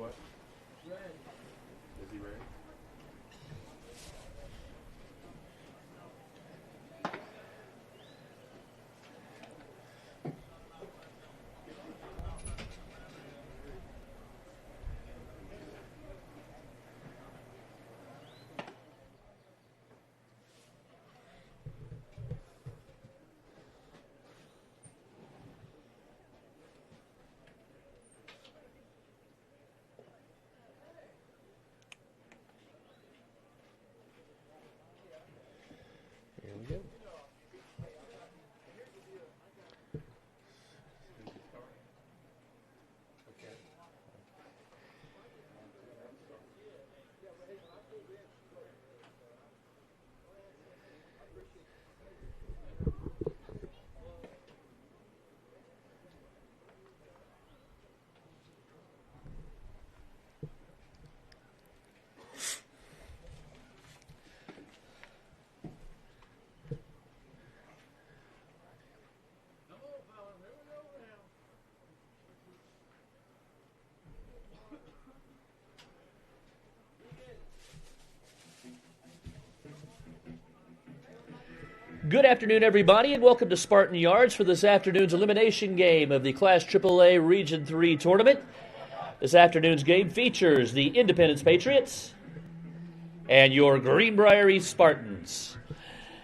what? Is he ready? Here we go. Good afternoon, everybody, and welcome to Spartan Yards for this afternoon's elimination game of the Class AAA Region 3 tournament. This afternoon's game features the Independence Patriots and your Greenbrier Spartans.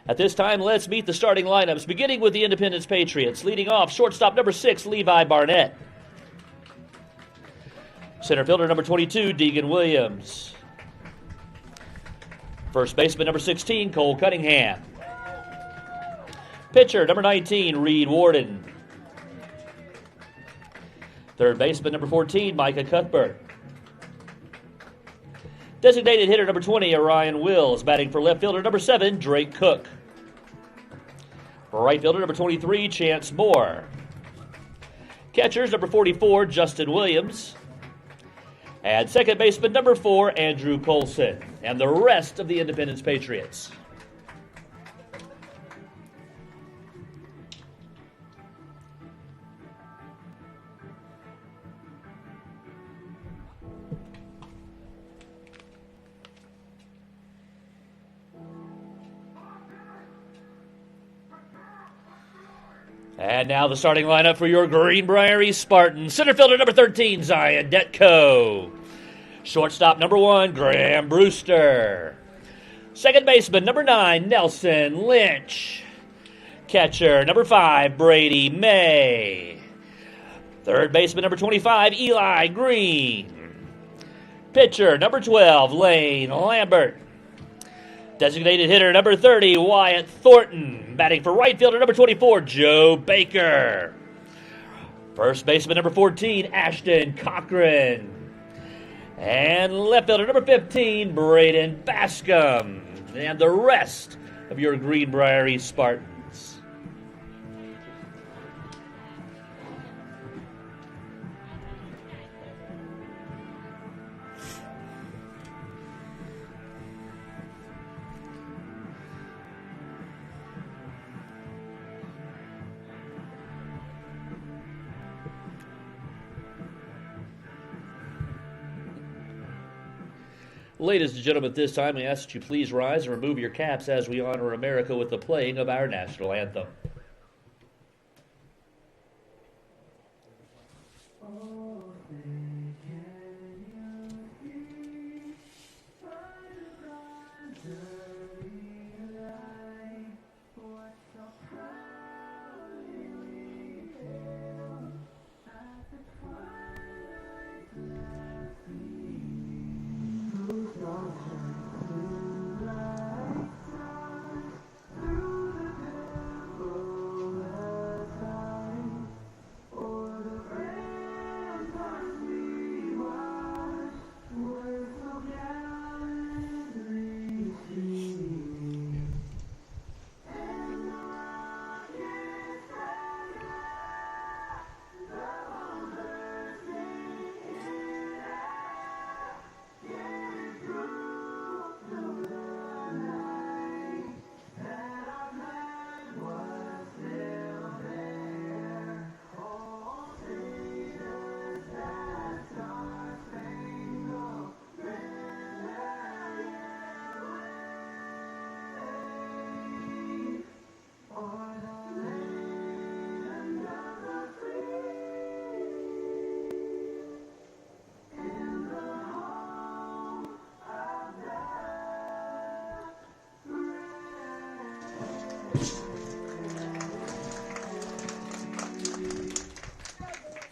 At this time, let's meet the starting lineups, beginning with the Independence Patriots. Leading off, shortstop number 6, Levi Barnett. Center fielder number 22, Deegan Williams. First baseman number 16, Cole Cunningham. Pitcher, number 19, Reed Warden. Third baseman, number 14, Micah Cuthbert. Designated hitter, number 20, Orion Wills. Batting for left fielder, number 7, Drake Cook. For right fielder, number 23, Chance Moore. Catchers, number 44, Justin Williams. And second baseman, number 4, Andrew Colson. And the rest of the Independence Patriots. And now the starting lineup for your Greenbrier Spartans. Center fielder number 13, Zion Detko. Shortstop number 1, Graham Brewster. Second baseman number 9, Nelson Lynch. Catcher number 5, Brady May. Third baseman number 25, Eli Green. Pitcher number 12, Lane Lambert. Designated hitter number 30, Wyatt Thornton. Batting for right fielder number 24, Joe Baker. First baseman number 14, Ashton Cochran. And left fielder number 15, Braden Bascom. And the rest of your Greenbrier Spartans. Ladies and gentlemen, at this time, we ask that you please rise and remove your caps as we honor America with the playing of our national anthem.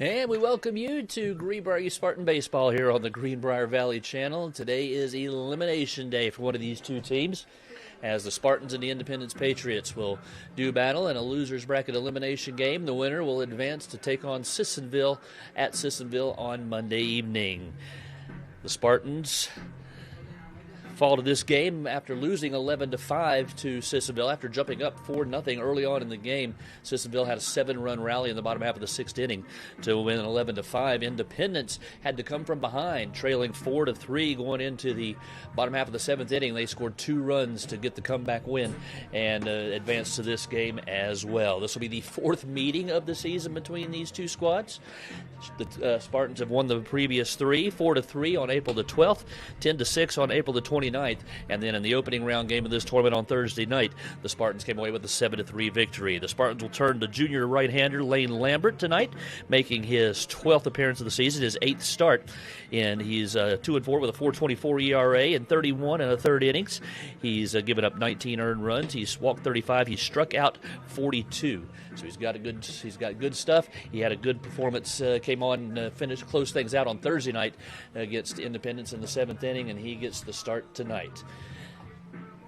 And we welcome you to Greenbrier Spartan Baseball here on the Greenbrier Valley Channel. Today is Elimination Day for one of these two teams, as the Spartans and the Independence Patriots will do battle in a loser's bracket elimination game. The winner will advance to take on Sissonville at Sissonville on Monday evening. The Spartans fall to this game after losing 11-5 to Sissonville after jumping up 4-0 early on in the game. Sissonville had a 7-run rally in the bottom half of the sixth inning to win 11-5. Independence had to come from behind, trailing 4-3 going into the bottom half of the seventh inning. They scored 2 runs to get the comeback win and advance to this game as well. This will be the 4th meeting of the season between these two squads. The Spartans have won the previous 3, 4-3 on April the 12th, 10-6 on April the 29th, and then in the opening round game of this tournament on Thursday night, the Spartans came away with a 7-3 victory. The Spartans will turn to junior right-hander Lane Lambert tonight, making his 12th appearance of the season, his 8th start, and he's 2-4 with a 4.24 ERA and 31 and a third innings. He's given up 19 earned runs. He's walked 35. He's struck out 42. So he's got good stuff. He had a good performance. Came on, finished, closed things out on Thursday night against Independence in the 7th inning, and he gets the start tonight.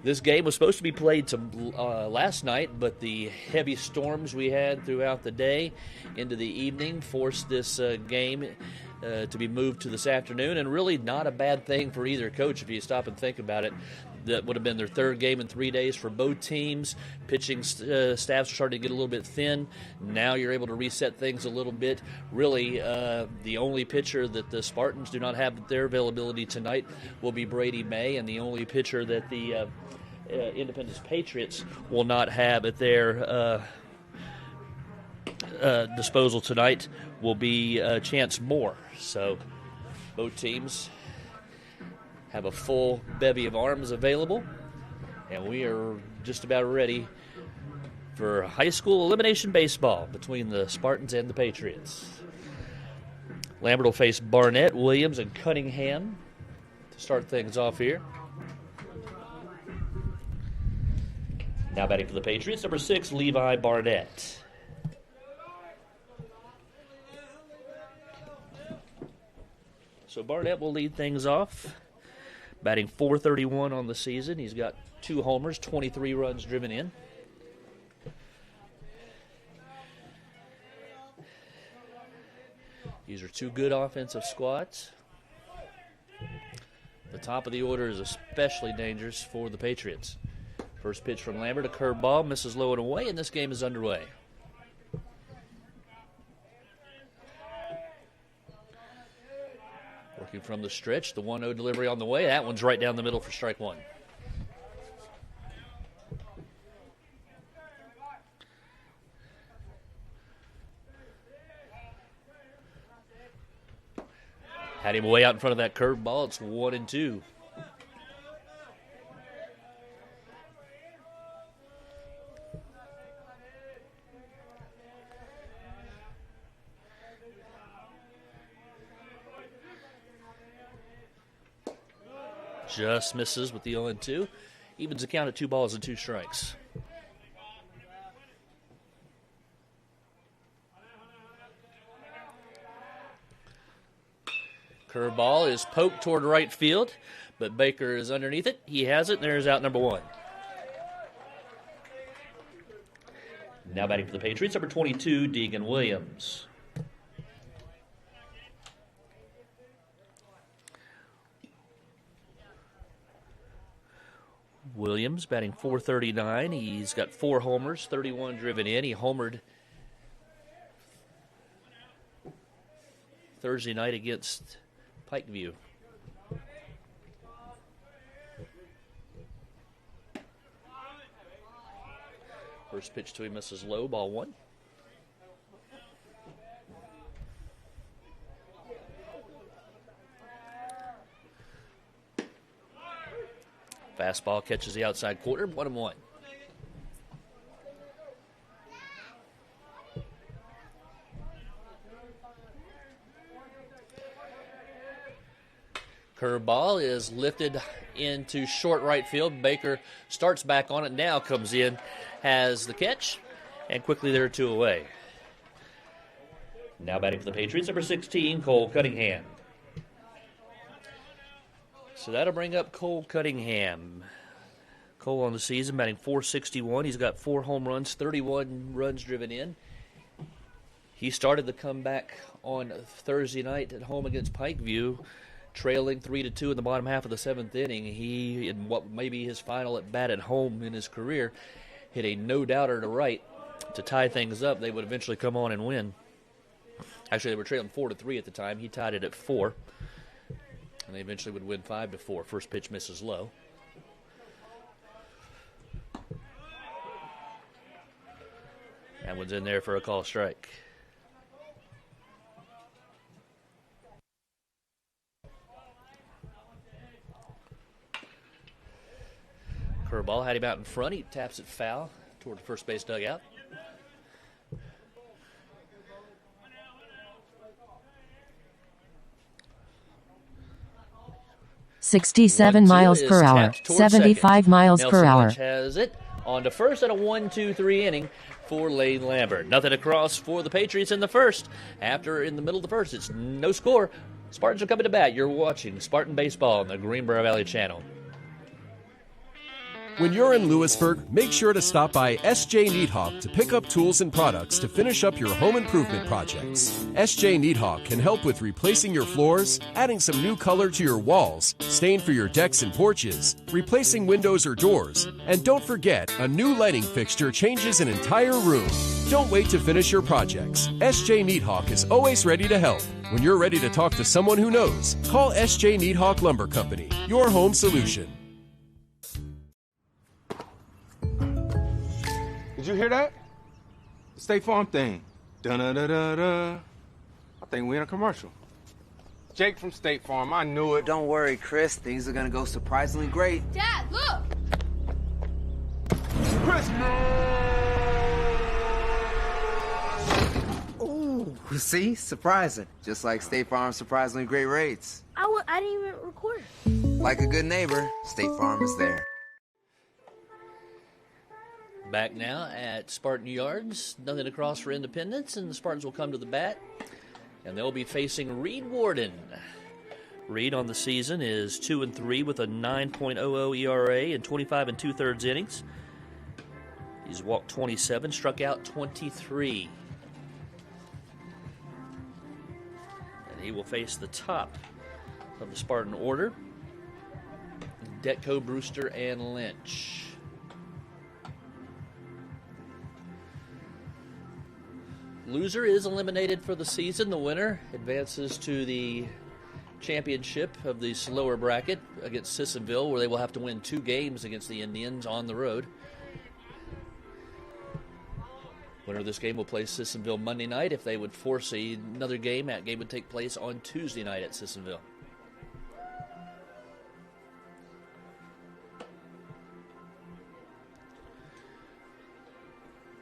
This game was supposed to be played last night, but the heavy storms we had throughout the day into the evening forced this game to be moved to this afternoon, and really not a bad thing for either coach if you stop and think about it. That would have been their 3rd game in 3 days for both teams. Pitching staffs are starting to get a little bit thin. Now you're able to reset things a little bit. Really, the only pitcher that the Spartans do not have at their availability tonight will be Brady May, and the only pitcher that the Independence Patriots will not have at their disposal tonight will be Chance Moore. So both teams have a full bevy of arms available, and we are just about ready for high school elimination baseball between the Spartans and the Patriots. Lambert will face Barnett, Williams, and Cunningham to start things off here. Now batting for the Patriots, number 6, Levi Barnett. So Barnett will lead things off. Batting .431 on the season. He's got 2 homers, 23 runs driven in. These are 2 good offensive squads. The top of the order is especially dangerous for the Patriots. First pitch from Lambert, a curveball, misses low and away, and this game is underway. Working from the stretch, the 1-0 delivery on the way. That one's right down the middle for strike 1. Had him way out in front of that curveball. It's 1-2. Just misses with the 0-2. Evens the count at 2 balls and 2 strikes. Curveball is poked toward right field, but Baker is underneath it. He has it, and there's out number 1. Now batting for the Patriots, number 22, Deegan Williams. Williams batting .439. He's got 4 homers, 31 driven in. He homered Thursday night against Pikeview. First pitch to him misses low, ball 1. Fastball catches the outside corner, 1-1. Curveball is lifted into short right field. Baker starts back on it, now comes in, has the catch, and quickly there are 2 away. Now batting for the Patriots, number 16, Cole Cunningham. So that'll bring up Cole Cunningham. Cole on the season batting .461. He's got 4 home runs, 31 runs driven in. He started the comeback on Thursday night at home against Pikeview, trailing 3-2 in the bottom half of the 7th inning. He, in what may be his final at bat at home in his career, hit a no-doubter to right to tie things up. They would eventually come on and win. Actually, they were trailing 4-3 at the time. He tied it at 4, and they eventually would win 5-4. First pitch misses low. That one's in there for a call strike. Curveball had him out in front. He taps it foul toward the first base dugout. .67 miles per hour, 75 miles per hour. Has it on to first at a 1-2-3 inning for Lane Lambert. Nothing across for the Patriots in the first. After, in the middle of the first, it's no score. Spartans are coming to bat. You're watching Spartan Baseball on the Greenbrier Valley Channel. When you're in Lewisburg, make sure to stop by S.J. Needhawk to pick up tools and products to finish up your home improvement projects. S.J. Needhawk can help with replacing your floors, adding some new color to your walls, stain for your decks and porches, replacing windows or doors, and don't forget, a new lighting fixture changes an entire room. Don't wait to finish your projects. S.J. Needhawk is always ready to help. When you're ready to talk to someone who knows, call S.J. Needhawk Lumber Company, your home solution. Did you hear that? The State Farm thing. Da-da-da-da-da. I think we're in a commercial. Jake from State Farm, I knew it. Don't worry, Chris. Things are gonna go surprisingly great. Dad, look! Chris! Ooh, see? Surprising. Just like State Farm's surprisingly great rates. I didn't even record. Like a good neighbor, State Farm is there. Back now at Spartan Yards. Nothing across for Independence, and the Spartans will come to the bat. And they'll be facing Reed Warden. Reed on the season is 2-3 with a 9.00 ERA in 25 2/3 innings. He's walked 27, struck out 23. And he will face the top of the Spartan order. Detko, Brewster, and Lynch. Loser is eliminated for the season. The winner advances to the championship of the lower bracket against Sissonville, where they will have to win 2 games against the Indians on the road. Winner of this game will play Sissonville Monday night. If they would force another game, that game would take place on Tuesday night at Sissonville.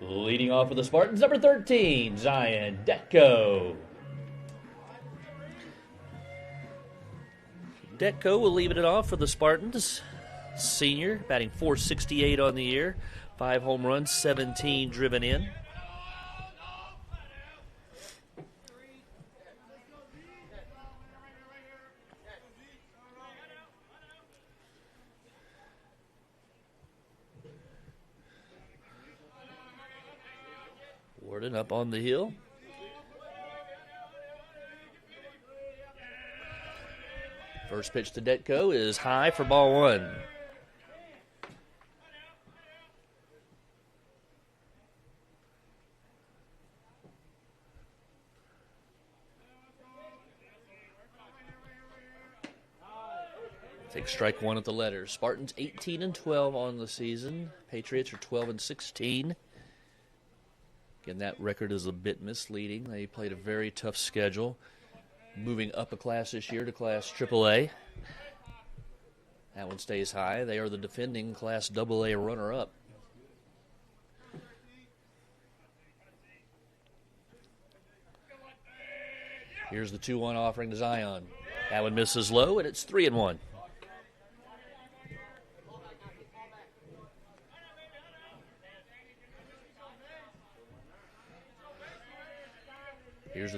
Leading off for the Spartans, number 13, Zion Detko. Detko will leave it off for the Spartans. Senior, batting .468 on the year. 5 home runs, 17 driven in. Warden up on the hill. First pitch to Detko is high for ball 1. Take strike 1 at the letters. Spartans 18-12 on the season. Patriots are 12-16. Again, that record is a bit misleading. They played a very tough schedule, moving up a class this year to Class AAA. That one stays high. They are the defending Class AA runner-up. Here's the 2-1 offering to Zion. That one misses low, and it's 3-1.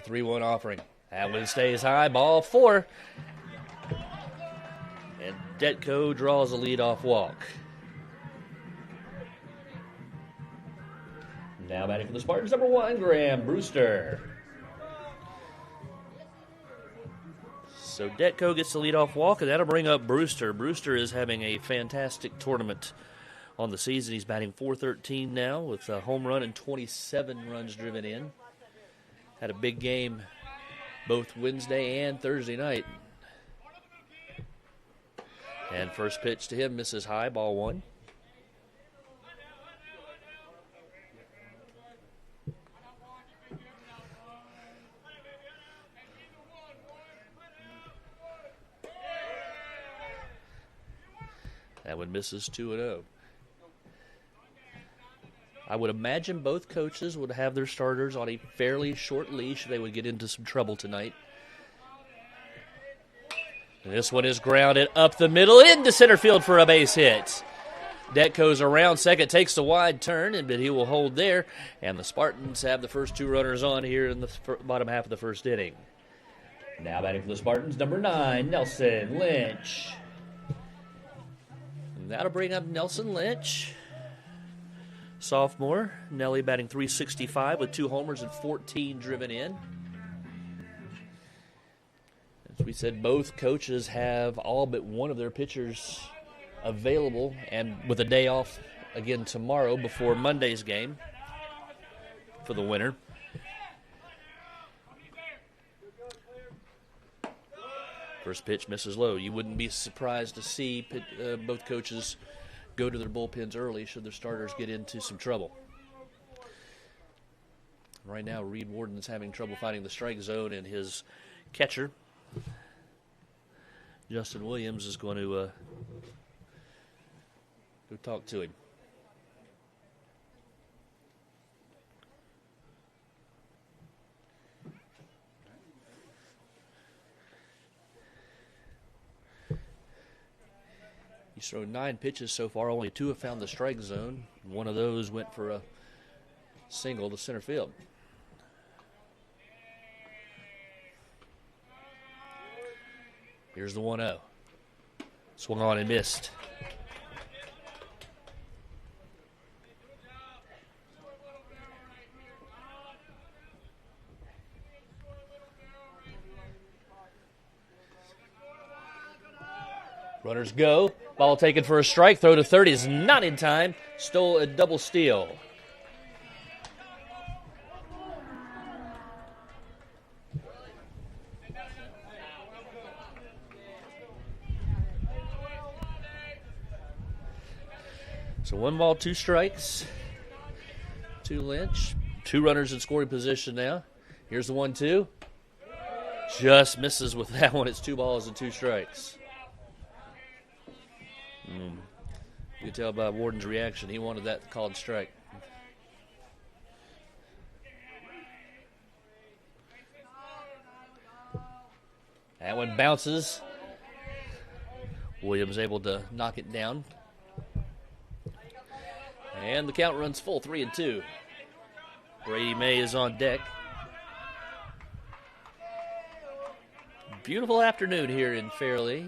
3-1 offering. That one stays high, ball 4. And Detco draws a leadoff walk. Now batting for the Spartans, number 1, Graham Brewster. So Detco gets the leadoff walk, and that'll bring up Brewster. Brewster is having a fantastic tournament on the season. He's batting .413 now with a home run and 27 runs driven in. Had a big game both Wednesday and Thursday night. And first pitch to him misses high, ball 1. That one misses 2-0. I would imagine both coaches would have their starters on a fairly short leash. They would get into some trouble tonight. And this one is grounded up the middle into center field for a base hit. Detco's around second, takes the wide turn, but he will hold there. And the Spartans have the first 2 runners on here in the bottom half of the first inning. Now batting for the Spartans, number 9, Nelson Lynch. And that'll bring up Nelson Lynch. Sophomore, Nelly batting .365 with 2 homers and 14 driven in. As we said, both coaches have all but one of their pitchers available, and with a day off again tomorrow before Monday's game for the winter. First pitch misses low. You wouldn't be surprised to see both coaches go to their bullpens early should their starters get into some trouble. Right now, Reed Warden's having trouble finding the strike zone, and his catcher, Justin Williams, is going to go talk to him. He's thrown 9 pitches so far. Only 2 have found the strike zone. One of those went for a single to center field. Here's the 1-0. Swung on and missed. Runners go. Ball taken for a strike. Throw to third is not in time. Stole a double steal. So 1 ball, 2 strikes. 2 Lynch. 2 runners in scoring position now. Here's the 1-2. Just misses with that one. It's 2 balls and 2 strikes. You can tell by Warden's reaction. He wanted that called strike. That one bounces. Williams able to knock it down. And the count runs full, 3-2. Brady May is on deck. Beautiful afternoon here in Fairleigh.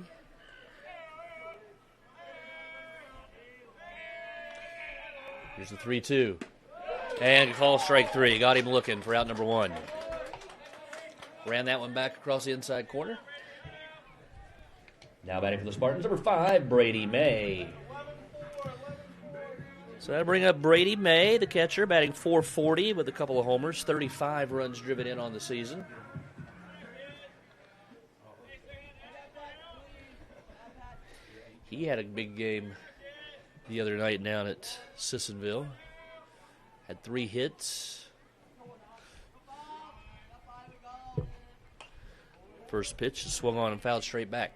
Here's the 3-2. And call strike 3. Got him looking for out number 1. Ran that one back across the inside corner. Now batting for the Spartans, number 5, Brady May. So that'll bring up Brady May, the catcher, batting .440 with a couple of homers, 35 runs driven in on the season. He had a big game the other night down at Sissonville. Had 3 hits. First pitch swung on and fouled straight back.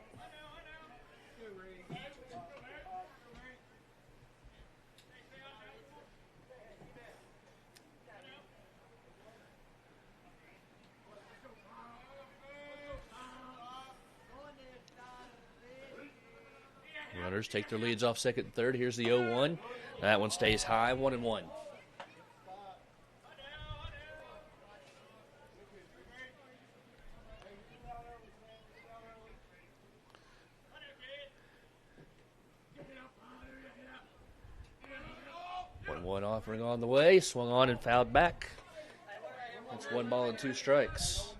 Runners take their leads off second and third. Here's the 0-1. That one stays high, 1-1. One offering on the way, swung on and fouled back. It's 1 ball and 2 strikes.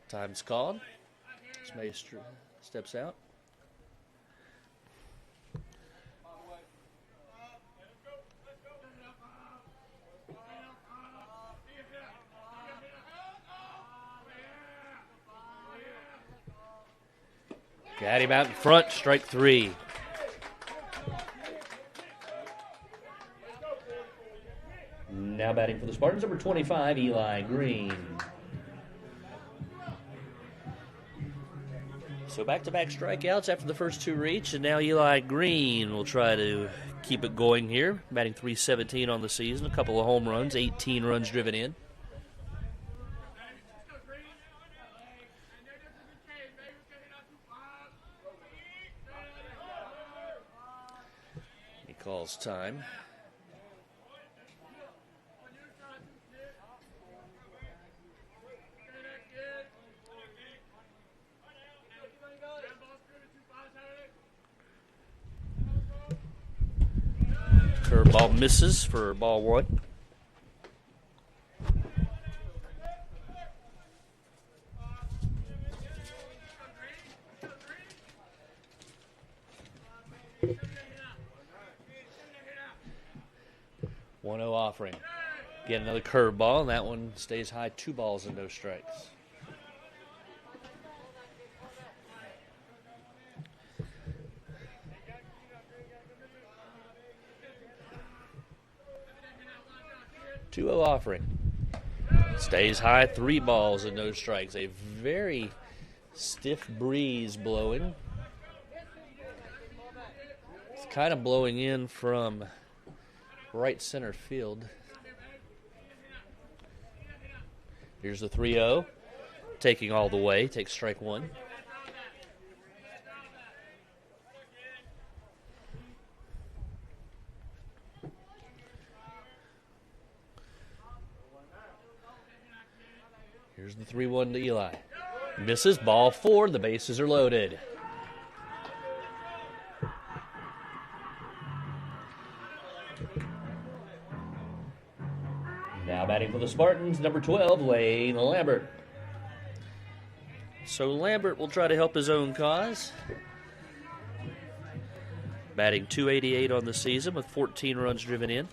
Time's called. Maestro steps out. Got him out in front, strike 3. Now batting for the Spartans, number 25, Eli Green. So back-to-back strikeouts after the first 2 reach, and now Eli Green will try to keep it going here. Batting .317 on the season, a couple of home runs, 18 runs driven in. He calls time. Curveball misses for ball 1. .1-0 offering. Get another curveball, and that one stays high. 2 balls and no strikes. .2-0 offering. Stays high, 3 balls and no strikes. A very stiff breeze blowing. It's kind of blowing in from right center field. Here's the 3-0. Taking all the way, takes strike 1. Here's the 3-1 to Eli. Misses, ball 4, the bases are loaded. Now batting for the Spartans, number 12, Lane Lambert. So Lambert will try to help his own cause. Batting .288 on the season with 14 runs driven in.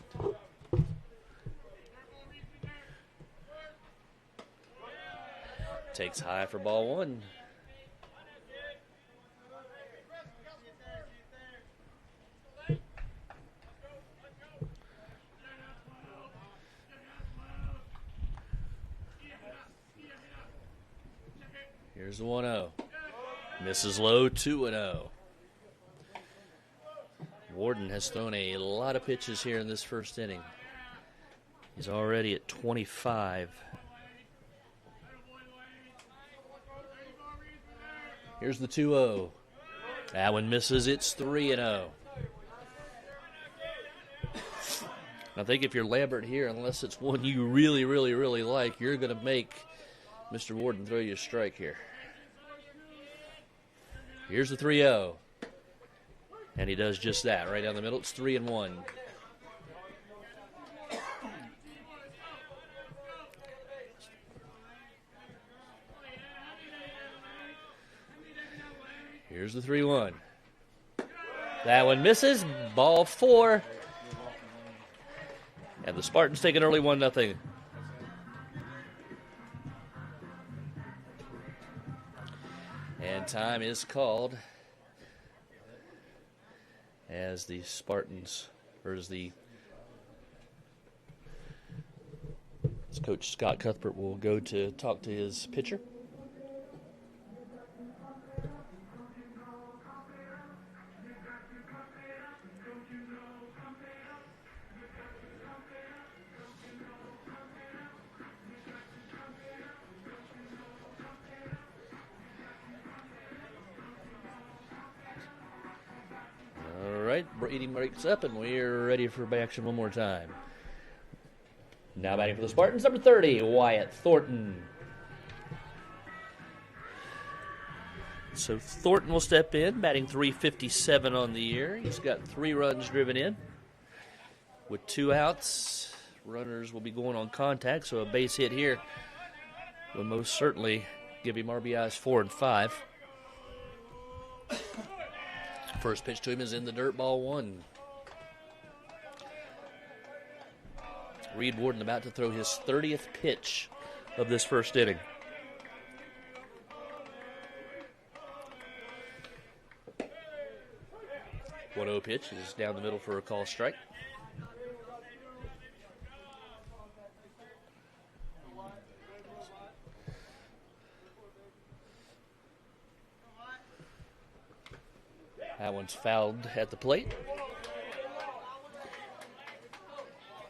Takes high for ball 1. Here's the 1-0. Misses low, 2-0. Warden has thrown a lot of pitches here in this first inning. He's already at 25. Here's the 2-0. That one misses. It's 3-0. I think if you're Lambert here, unless it's one you really, really, really like, you're going to make Mr. Warden throw you a strike here. Here's the 3-0. And he does just that. Right down the middle. It's 3-1. Here's the 3-1. That one misses. Ball 4. And the Spartans take an early 1-0. And time is called as the Spartans, or as Coach Scott Cuthbert will go to talk to his pitcher. inning breaks up, and we're ready for action one more time. Now batting for the Spartans, number 30, Wyatt Thornton. So Thornton will step in, batting .357 on the year. He's got 3 runs driven in. With 2 outs, runners will be going on contact, so a base hit here will most certainly give him RBIs 4 and 5. First pitch to him is in the dirt, ball 1. Reed Warden about to throw his 30th pitch of this first inning. .1-0 pitch is down the middle for a call strike. That one's fouled at the plate.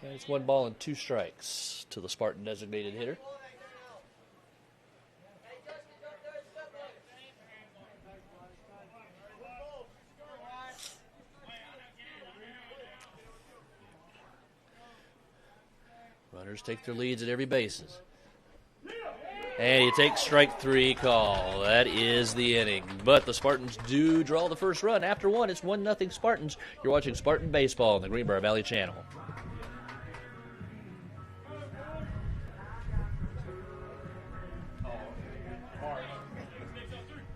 And it's 1 ball and 2 strikes to the Spartan designated hitter. Runners take their leads at every bases. And he takes strike 3 call. That is the inning. But the Spartans do draw the first run. After 1, it's 1-0 Spartans. You're watching Spartan Baseball on the Greenbrier Valley Channel.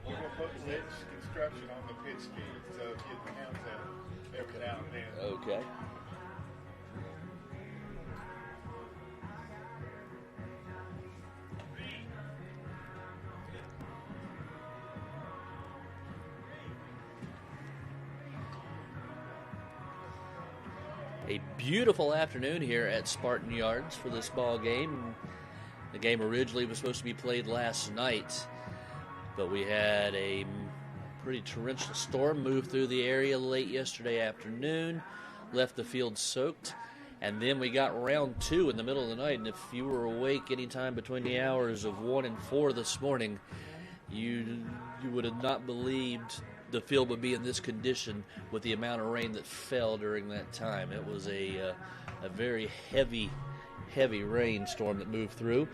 We're going to put ledge construction on the pitch speed, so it counts out every now and then. Okay. A beautiful afternoon here at Spartan Yards for this ball game. The game originally was supposed to be played last night, but we had a pretty torrential storm move through the area late yesterday afternoon, left the field soaked, and then we got round 2 in the middle of the night, and if you were awake anytime between the hours of 1 and 4 this morning, you would have not believed the field would be in this condition with the amount of rain that fell during that time. It was a very heavy rainstorm that moved through.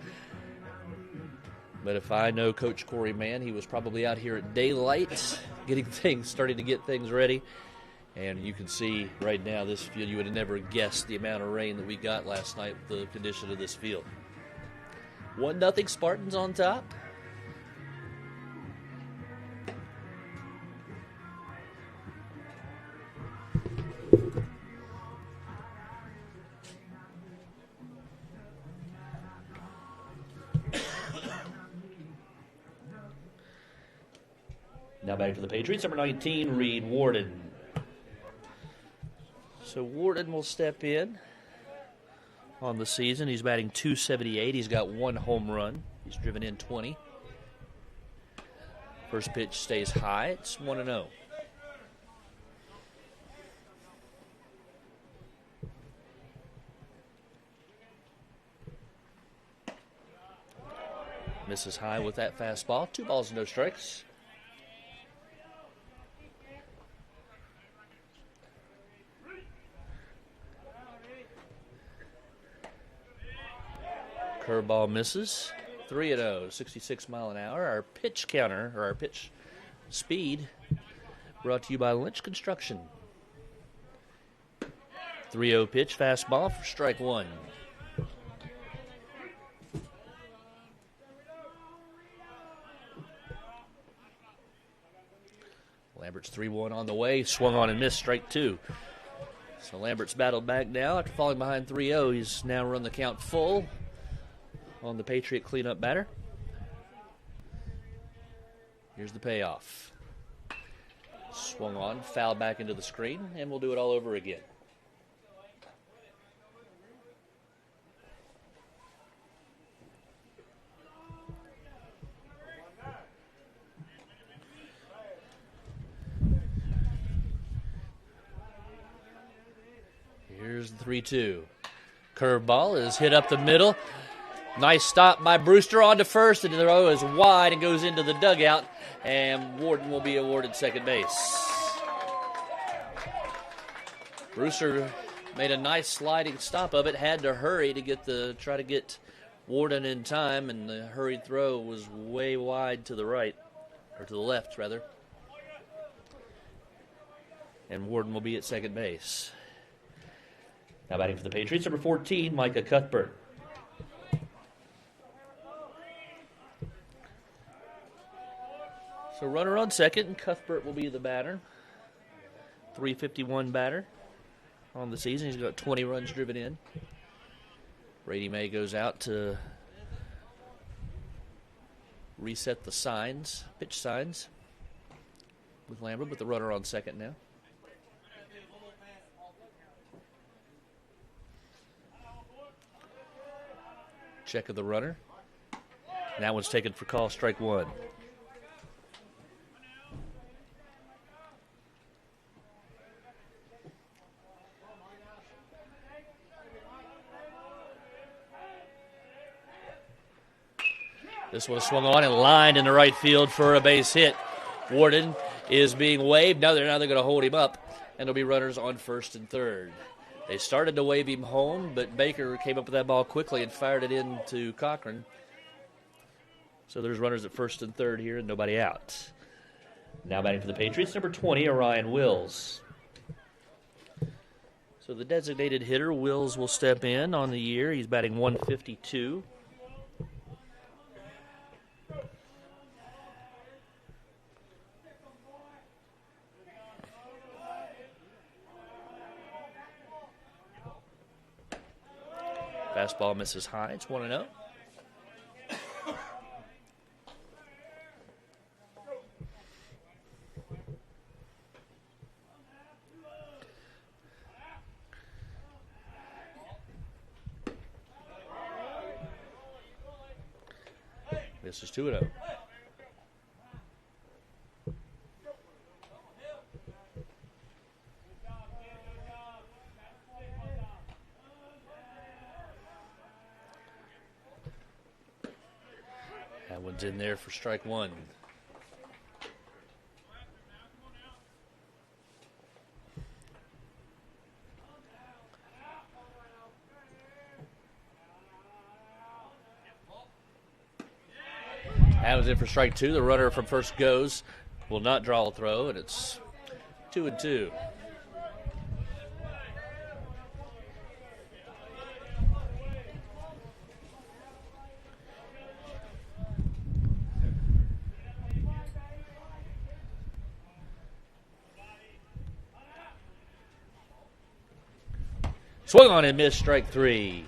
But if I know Coach Corey Mann, he was probably out here at daylight starting to get things ready. And you can see right now this field, you would have never guessed the amount of rain that we got last night with the condition of this field. 1-0 Spartans on top. Now back to the Patriots, number 19, Reed Warden. So Warden will step in on the season. He's batting .278. He's got 1 home run. He's driven in 20. First pitch stays high. It's 1-0. Misses high with that fastball. 2 balls, no strikes. Curveball misses. 3-0, 66 mile an hour. Our pitch counter, or our pitch speed, brought to you by Lynch Construction. 3-0 pitch, fastball for strike 1. Lambert's 3-1 on the way, swung on and missed, strike 2. So Lambert's battled back now after falling behind 3-0. He's now run the count full on the Patriot cleanup batter. Here's the payoff. Swung on, fouled back into the screen, and we'll do it all over again. Here's the 3-2. Curveball is hit up the middle. Nice stop by Brewster on to first, and the throw is wide and goes into the dugout, and Warden will be awarded second base. Brewster made a nice sliding stop of it, had to hurry to try to get Warden in time, and the hurried throw was way wide to the right, or to the left, rather. And Warden will be at second base. Now batting for the Patriots, number 14, Micah Cuthbert. So runner on second, and Cuthbert will be the batter. 351 batter on the season. He's got 20 runs driven in. Brady May goes out to reset the signs, pitch signs, with Lambert, but the runner on second now. Check of the runner. And that one's taken for call, strike one. This one swung on and lined in the right field for a base hit. Warden is being waved. Now they're going to hold him up, and there'll be runners on first and third. They started to wave him home, but Baker came up with that ball quickly and fired it into Cochran. So there's runners at first and third here and nobody out. Now batting for the Patriots, number 20, Orion Wills. So the designated hitter, Wills, will step in on the year. He's batting 152. Fastball misses high. It's 1-0. This is 2-0. That one's in there for strike one. That was in for strike two. The runner from first goes, will not draw a throw, and it's 2-2. Swung on and missed, strike three.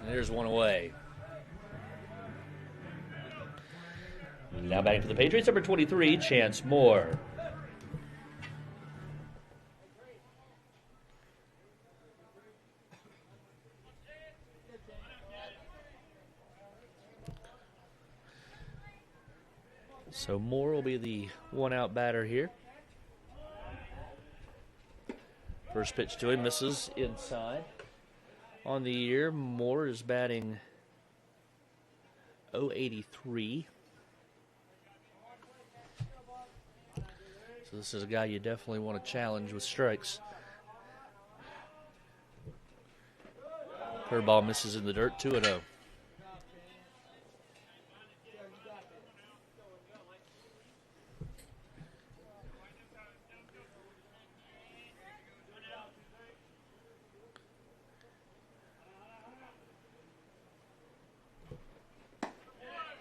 And there's one away. Now batting for the Patriots, number 23, Chance Moore. So Moore will be the one-out batter here. First pitch to him, misses inside. On the year, Moore is batting .083. So this is a guy you definitely want to challenge with strikes. Curveball misses in the dirt, 2-0.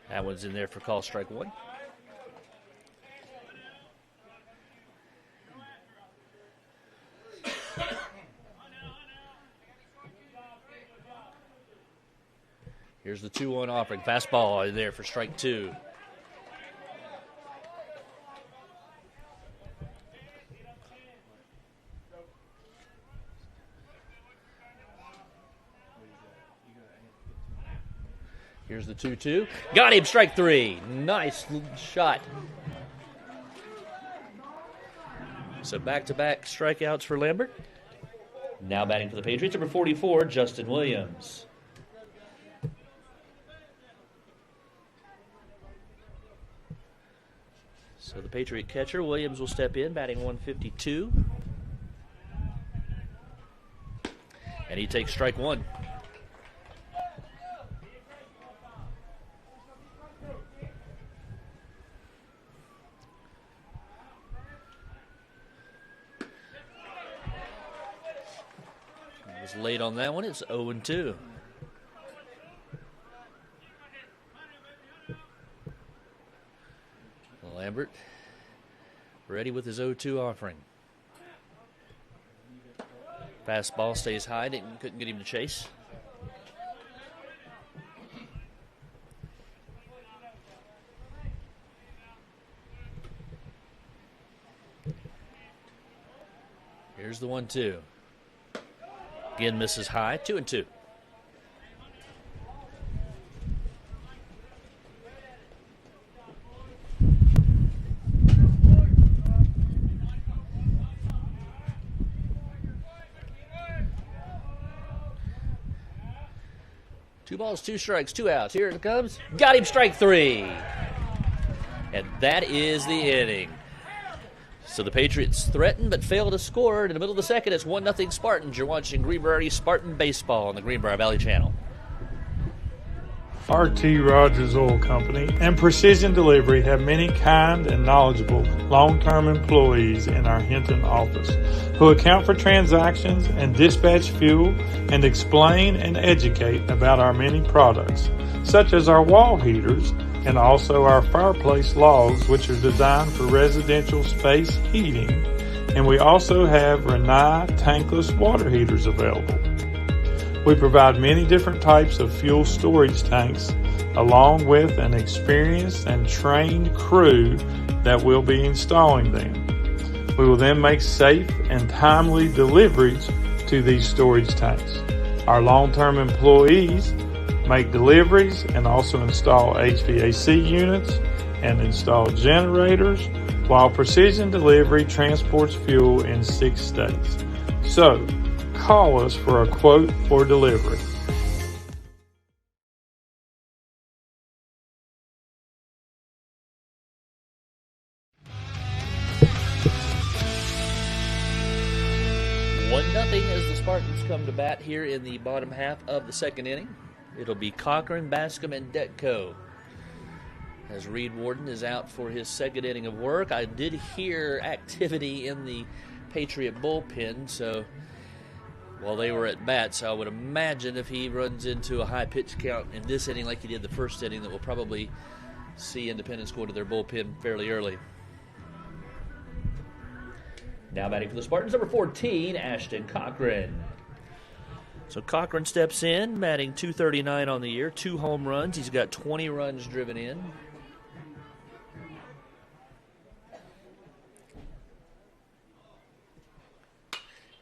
That one's in there for call, strike one. Here's the 2-1 offering. Fastball in there for strike two. Here's the 2-2. Got him, strike three. Nice shot. So back-to-back strikeouts for Lambert. Now batting for the Patriots, number 44, Justin Williams. So the Patriot catcher, Williams, will step in, batting 152. And he takes strike one. He was late on that one. It's 0-2. Lambert ready with his 0-2 offering. Fastball stays high. Couldn't get him to chase. Here's the 1-2. Again misses high. 2-2. Two balls, two strikes, two outs. Here it comes. Got him, strike three. And that is the inning. So the Patriots threatened but failed to score. In the middle of the second, it's 1-0 Spartans. You're watching Greenbrier Spartan Baseball on the Greenbrier Valley Channel. R.T. Rogers Oil Company and Precision Delivery have many kind and knowledgeable long-term employees in our Hinton office who account for transactions and dispatch fuel and explain and educate about our many products, such as our wall heaters and also our fireplace logs, which are designed for residential space heating. And we also have Renai tankless water heaters available. We provide many different types of fuel storage tanks along with an experienced and trained crew that will be installing them. We will then make safe and timely deliveries to these storage tanks. Our long-term employees make deliveries and also install HVAC units and install generators, while Precision Delivery transports fuel in 6 states. So, call us for a quote for delivery. Nothing as the Spartans come to bat here in the bottom half of the second inning. It'll be Cochran, Bascom, and Detko. As Reed Warden is out for his second inning of work, I did hear activity in the Patriot bullpen, so while they were at bat, so I would imagine if he runs into a high pitch count in this inning like he did the first inning, that we'll probably see Independence go to their bullpen fairly early. Now batting for the Spartans, number 14, Ashton Cochran. So Cochran steps in, batting .239 on the year, 2 home runs. He's got 20 runs driven in.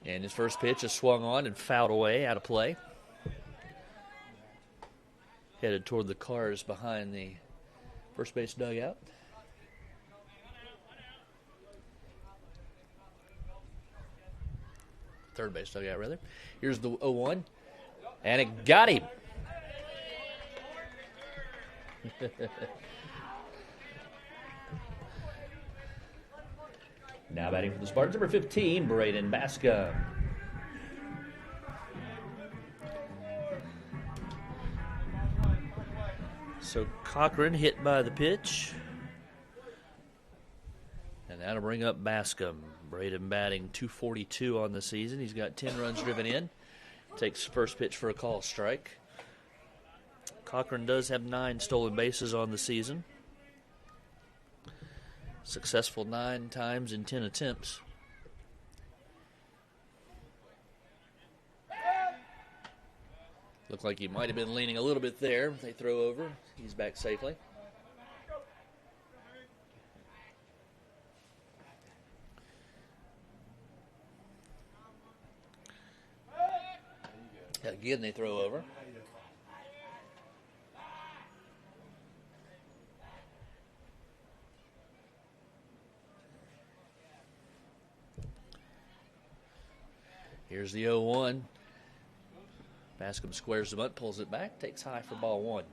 And his first pitch is swung on and fouled away, out of play. Headed toward the cars behind the first base dugout. Third base dugout, rather. Here's the 0-1. And it got him. Now batting for the Spartans, number 15, Braden Bascom. So Cochran hit by the pitch. And that'll bring up Bascom. Braden batting .242 on the season. He's got 10 runs driven in. Takes first pitch for a call strike. Cochran does have 9 stolen bases on the season. Successful 9 times in 10 attempts. Looked like he might have been leaning a little bit there. They throw over. He's back safely. Again, they throw over. Here's the 0-1. Bascom squares the bunt, pulls it back, takes high for ball 1.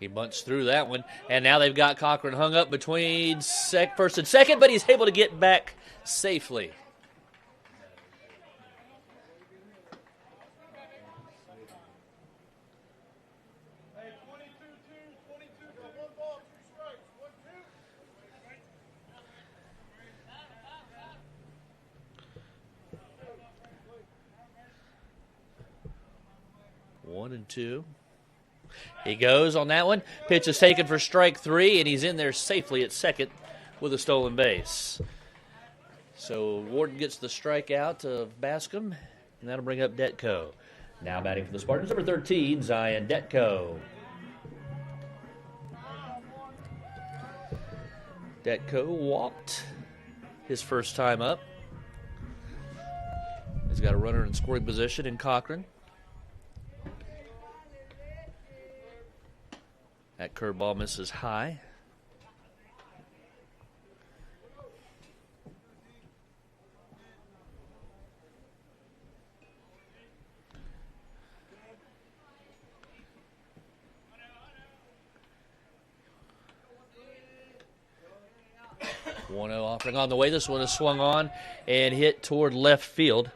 He bunts through that one, and now they've got Cochran hung up between first and second, but he's able to get back safely. One and two. He goes on that one. Pitch is taken for strike three, and he's in there safely at second with a stolen base. So Warden gets the strikeout of Bascom, and that'll bring up Detko. Now batting for the Spartans, number 13, Zion Detko. Detko walked his first time up. He's got a runner in scoring position in Cochran. That curveball misses high. One 0 offering on the way. This one is swung on and hit toward left field.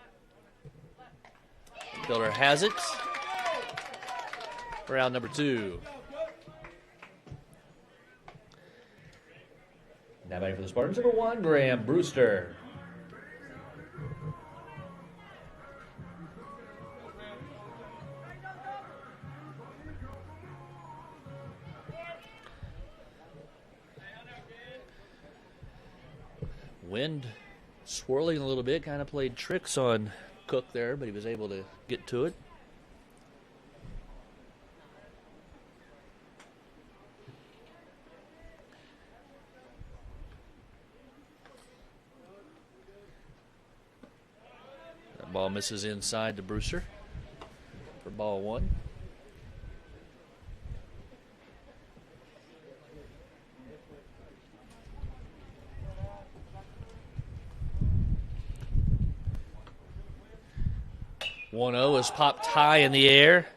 Fielder has it. Round number two. Now batting for the Spartans, number 1, Graham Brewster. Wind swirling a little bit, kind of played tricks on Cook there, but he was able to get to it. Ball misses inside to Brewster for ball one. One 0 is popped high in the air.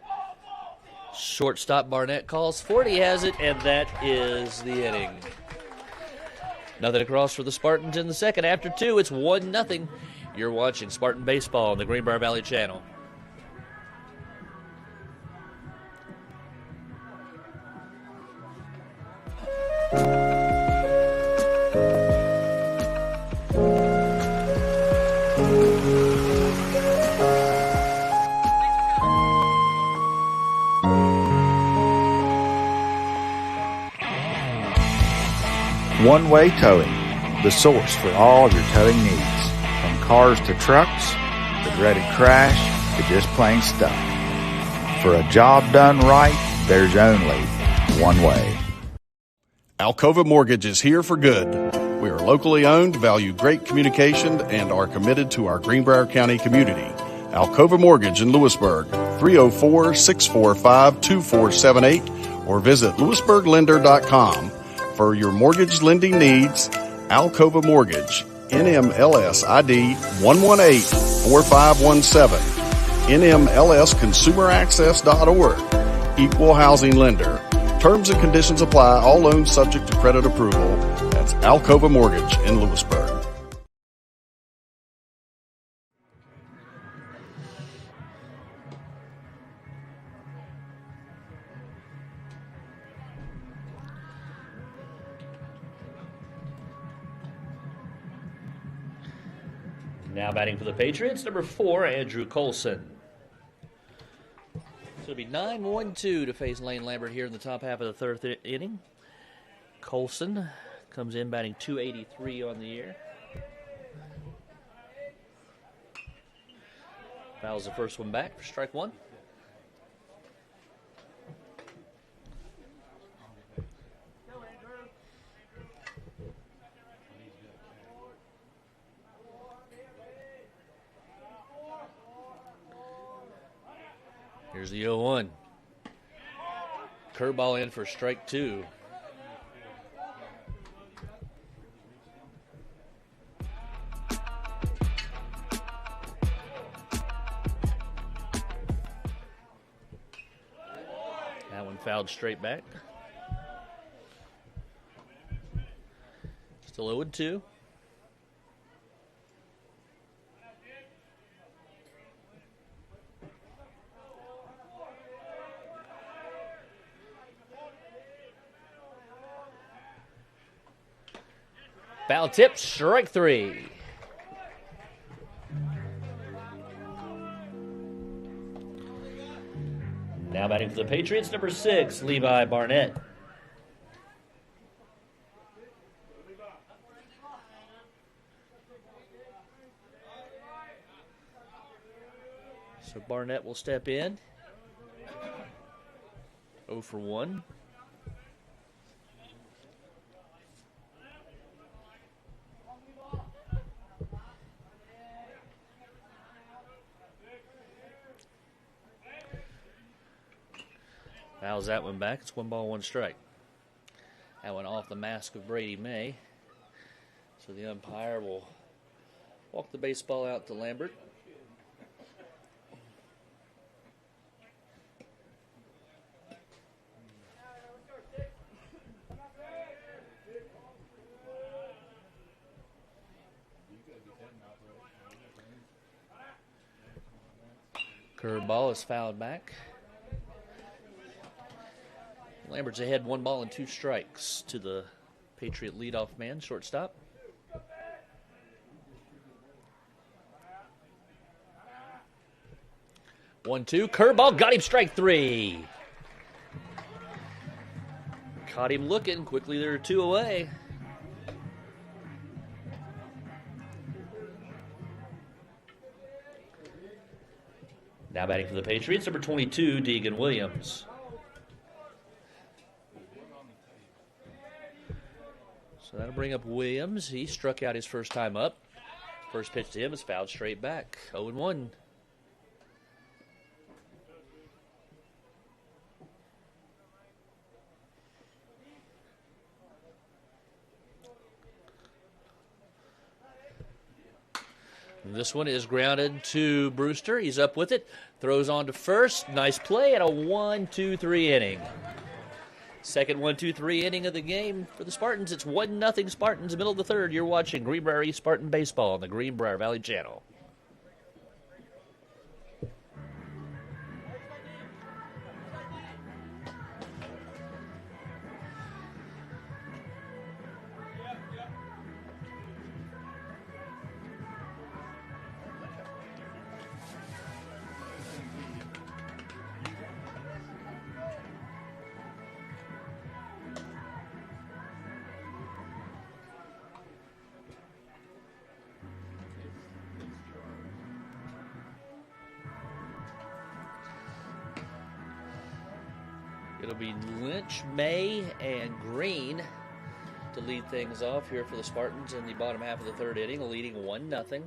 Shortstop Barnett calls for it. He has it, and that is the inning. Nothing across for the Spartans in the second. After two, it's 1-0. You're watching Spartan Baseball on the Greenbrier Valley Channel. One-way towing, the source for all your towing needs. From cars to trucks, the dreaded crash to just plain stuff. For a job done right, there's only one way. Alcova Mortgage is here for good. We are locally owned, value great communication, and are committed to our Greenbrier County community. Alcova Mortgage in Lewisburg, 304-645-2478, or visit lewisburglender.com. For your mortgage lending needs, Alcova Mortgage, NMLS ID 1184517, NMLSconsumeraccess.org, Equal Housing Lender. Terms and conditions apply. All loans subject to credit approval. That's Alcova Mortgage in Lewisburg. Now batting for the Patriots, number 4, Andrew Colson. So it'll be 9-1-2 to face Lane Lambert here in the top half of the third inning. Colson comes in batting .283 on the year. Fouls the first one back for strike one. Here's the 0-1. Curveball in for strike two. That one fouled straight back. Still 0-2. Foul tip, strike 3. Now batting for the Patriots, number 6, Levi Barnett. So Barnett will step in. 0 for 1. Fouls that one back. It's 1 ball, 1 strike. That one off the mask of Brady May. So the umpire will walk the baseball out to Lambert. Curveball is fouled back. Lambert's ahead 1 ball and 2 strikes to the Patriot leadoff man, shortstop. One, 2, curveball, got him, strike 3. Caught him looking, quickly there are 2 away. Now batting for the Patriots, number 22, Deegan Williams. So that'll bring up Williams. He struck out his first time up. First pitch to him is fouled straight back. 0-1. This one is grounded to Brewster. He's up with it. Throws on to first. Nice play and a 1-2-3 inning. Second 1-2-3 inning of the game for the Spartans. It's 1-0 Spartans, middle of the third. You're watching Greenbrier Spartan Baseball on the Greenbrier Valley Channel. It'll be Lynch, May, and Green to lead things off here for the Spartans in the bottom half of the third inning, leading 1-0.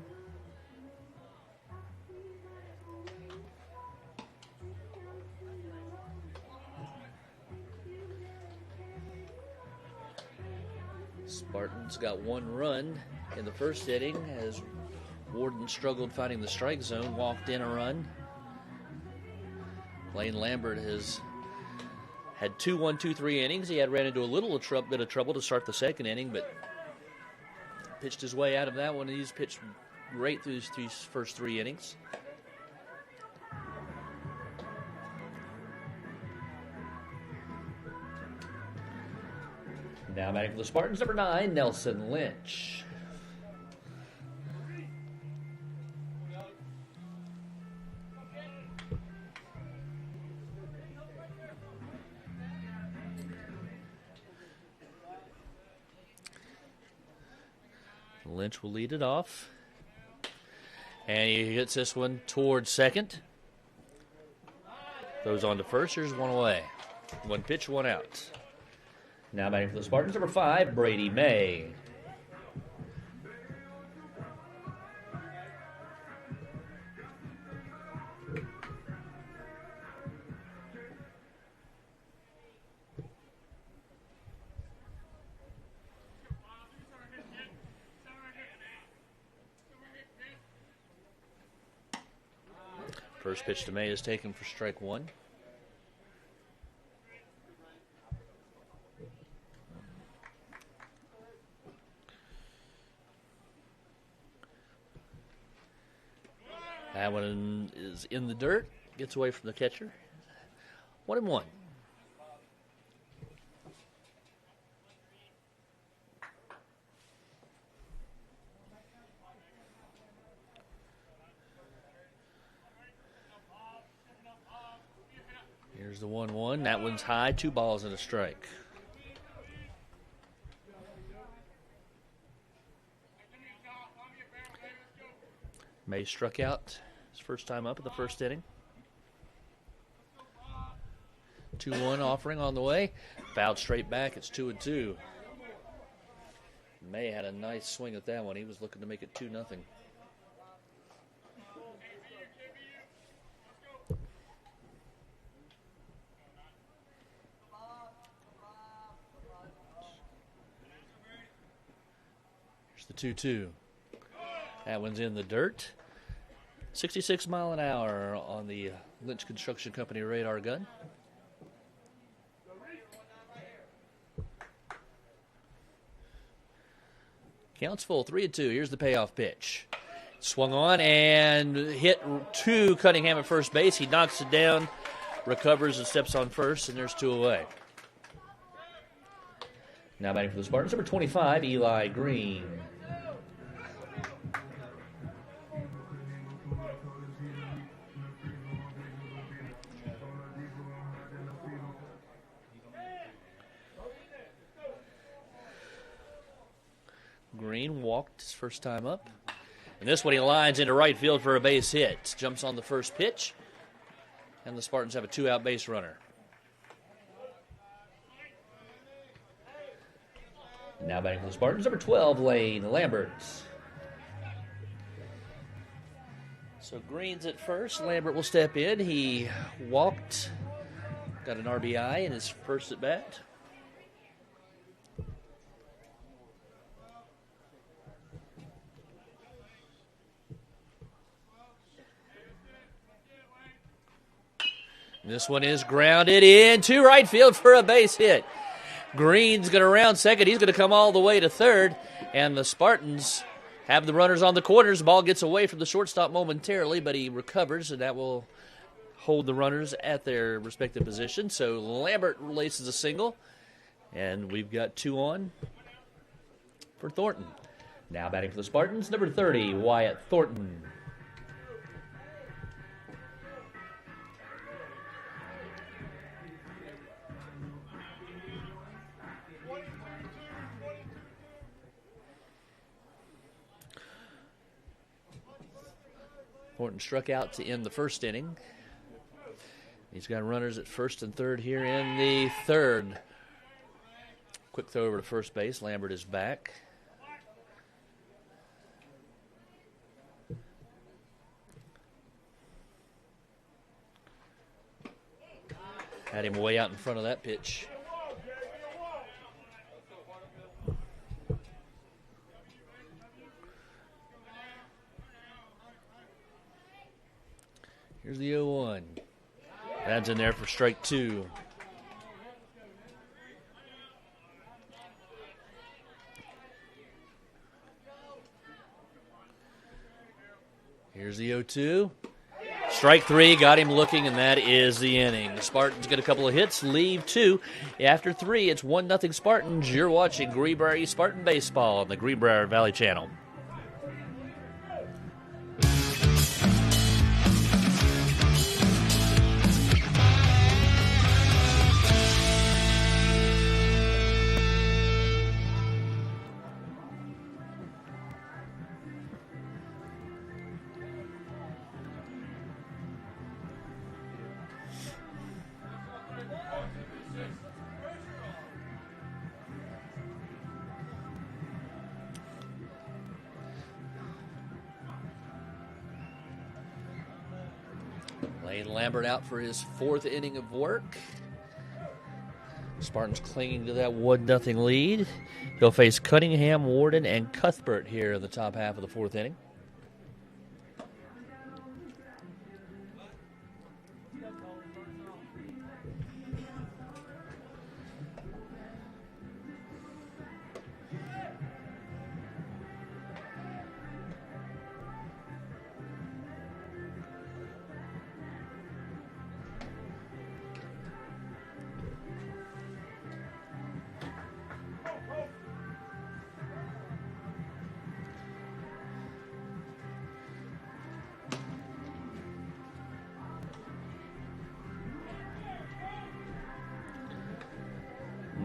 Spartans got 1 run in the first inning as Warden struggled finding the strike zone, walked in a run. Lane Lambert has had 2 1-2-3 innings. He had ran into a little bit of trouble to start the second inning, but pitched his way out of that one. He's pitched great through these first 3 innings. Now batting for the Spartans, number 9, Nelson Lynch. Lynch will lead it off. And he hits this one towards second. Throws on to first. There's 1 away. 1 pitch, 1 out. Now batting for the Spartans, number 5, Brady May. First pitch to May is taken for strike 1. That one is in the dirt. Gets away from the catcher. 1-1. Here's the 1-1. That one's high. 2 balls and a strike. May struck out his first time up in the first inning. 2-1 offering on the way. Fouled straight back. It's 2-2. May had a nice swing at that one. He was looking to make it 2-0. Here's the 2-2. That one's in the dirt. 66 mile an hour on the Lynch Construction Company radar gun. Counts full, 3-2. Here's the payoff pitch. Swung on and hit to Cunningham at first base. He knocks it down, recovers and steps on first, and there's 2 away. Now batting for the Spartans, number 25, Eli Green. Green walked his first time up. And this one he lines into right field for a base hit. Jumps on the first pitch. And the Spartans have a 2-out base runner. Now batting for the Spartans, number 12, Lane Lambert. So Green's at first. Lambert will step in. He walked. Got an RBI in his first at bat. This one is grounded into right field for a base hit. Green's going to round second. He's going to come all the way to third. And the Spartans have the runners on the corners. The ball gets away from the shortstop momentarily, but he recovers, and that will hold the runners at their respective positions. So Lambert releases a single, and we've got 2 on for Thornton. Now batting for the Spartans, number 30, Wyatt Thornton. Thornton struck out to end the first inning. He's got runners at first and third here in the third. Quick throw over to first base. Lambert is back. Had him way out in front of that pitch. Here's the 0-1. That's in there for strike 2. Here's the 0-2. Strike 3, got him looking, and that is the inning. The Spartans get a couple of hits, leave 2. After 3, it's 1-0 Spartans. You're watching Greenbrier Spartan Baseball on the Greenbrier Valley Channel. Lane Lambert out for his 4th inning of work. Spartans clinging to that 1-0 lead. He'll face Cunningham, Warden, and Cuthbert here in the top half of the 4th inning.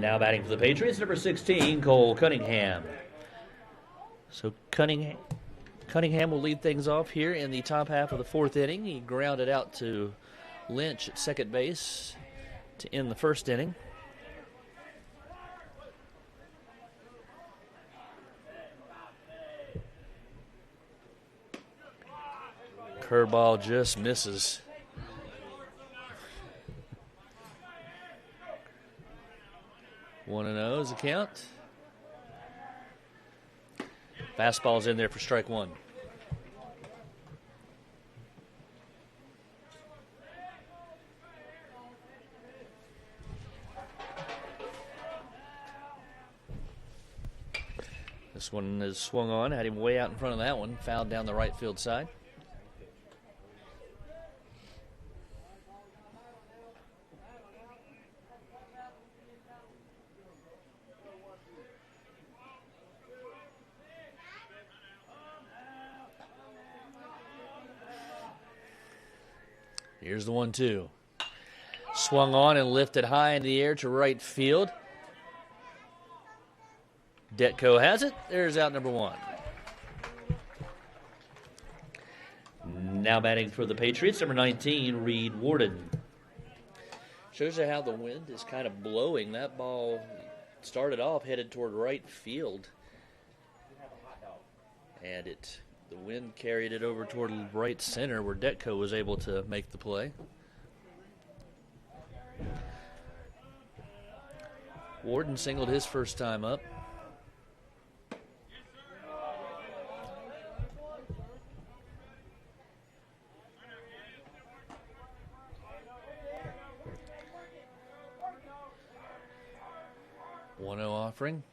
Now batting for the Patriots, number 16, Cole Cunningham. So Cunningham will lead things off here in the top half of the fourth inning. He grounded out to Lynch at second base to end the first inning. Curveball just misses. One and 0 is the count. Fastball's in there for strike one. This one is swung on, had him way out in front of that one, fouled down the right field side. Here's the 1-2. Swung on and lifted high in the air to right field. Detko has it. There's out number one. Now batting for the Patriots, number 19, Reed Warden. Shows you how the wind is kind of blowing. That ball started off headed toward right field. And the wind carried it over toward right center where Detko was able to make the play. Warden singled his first time up. Offering.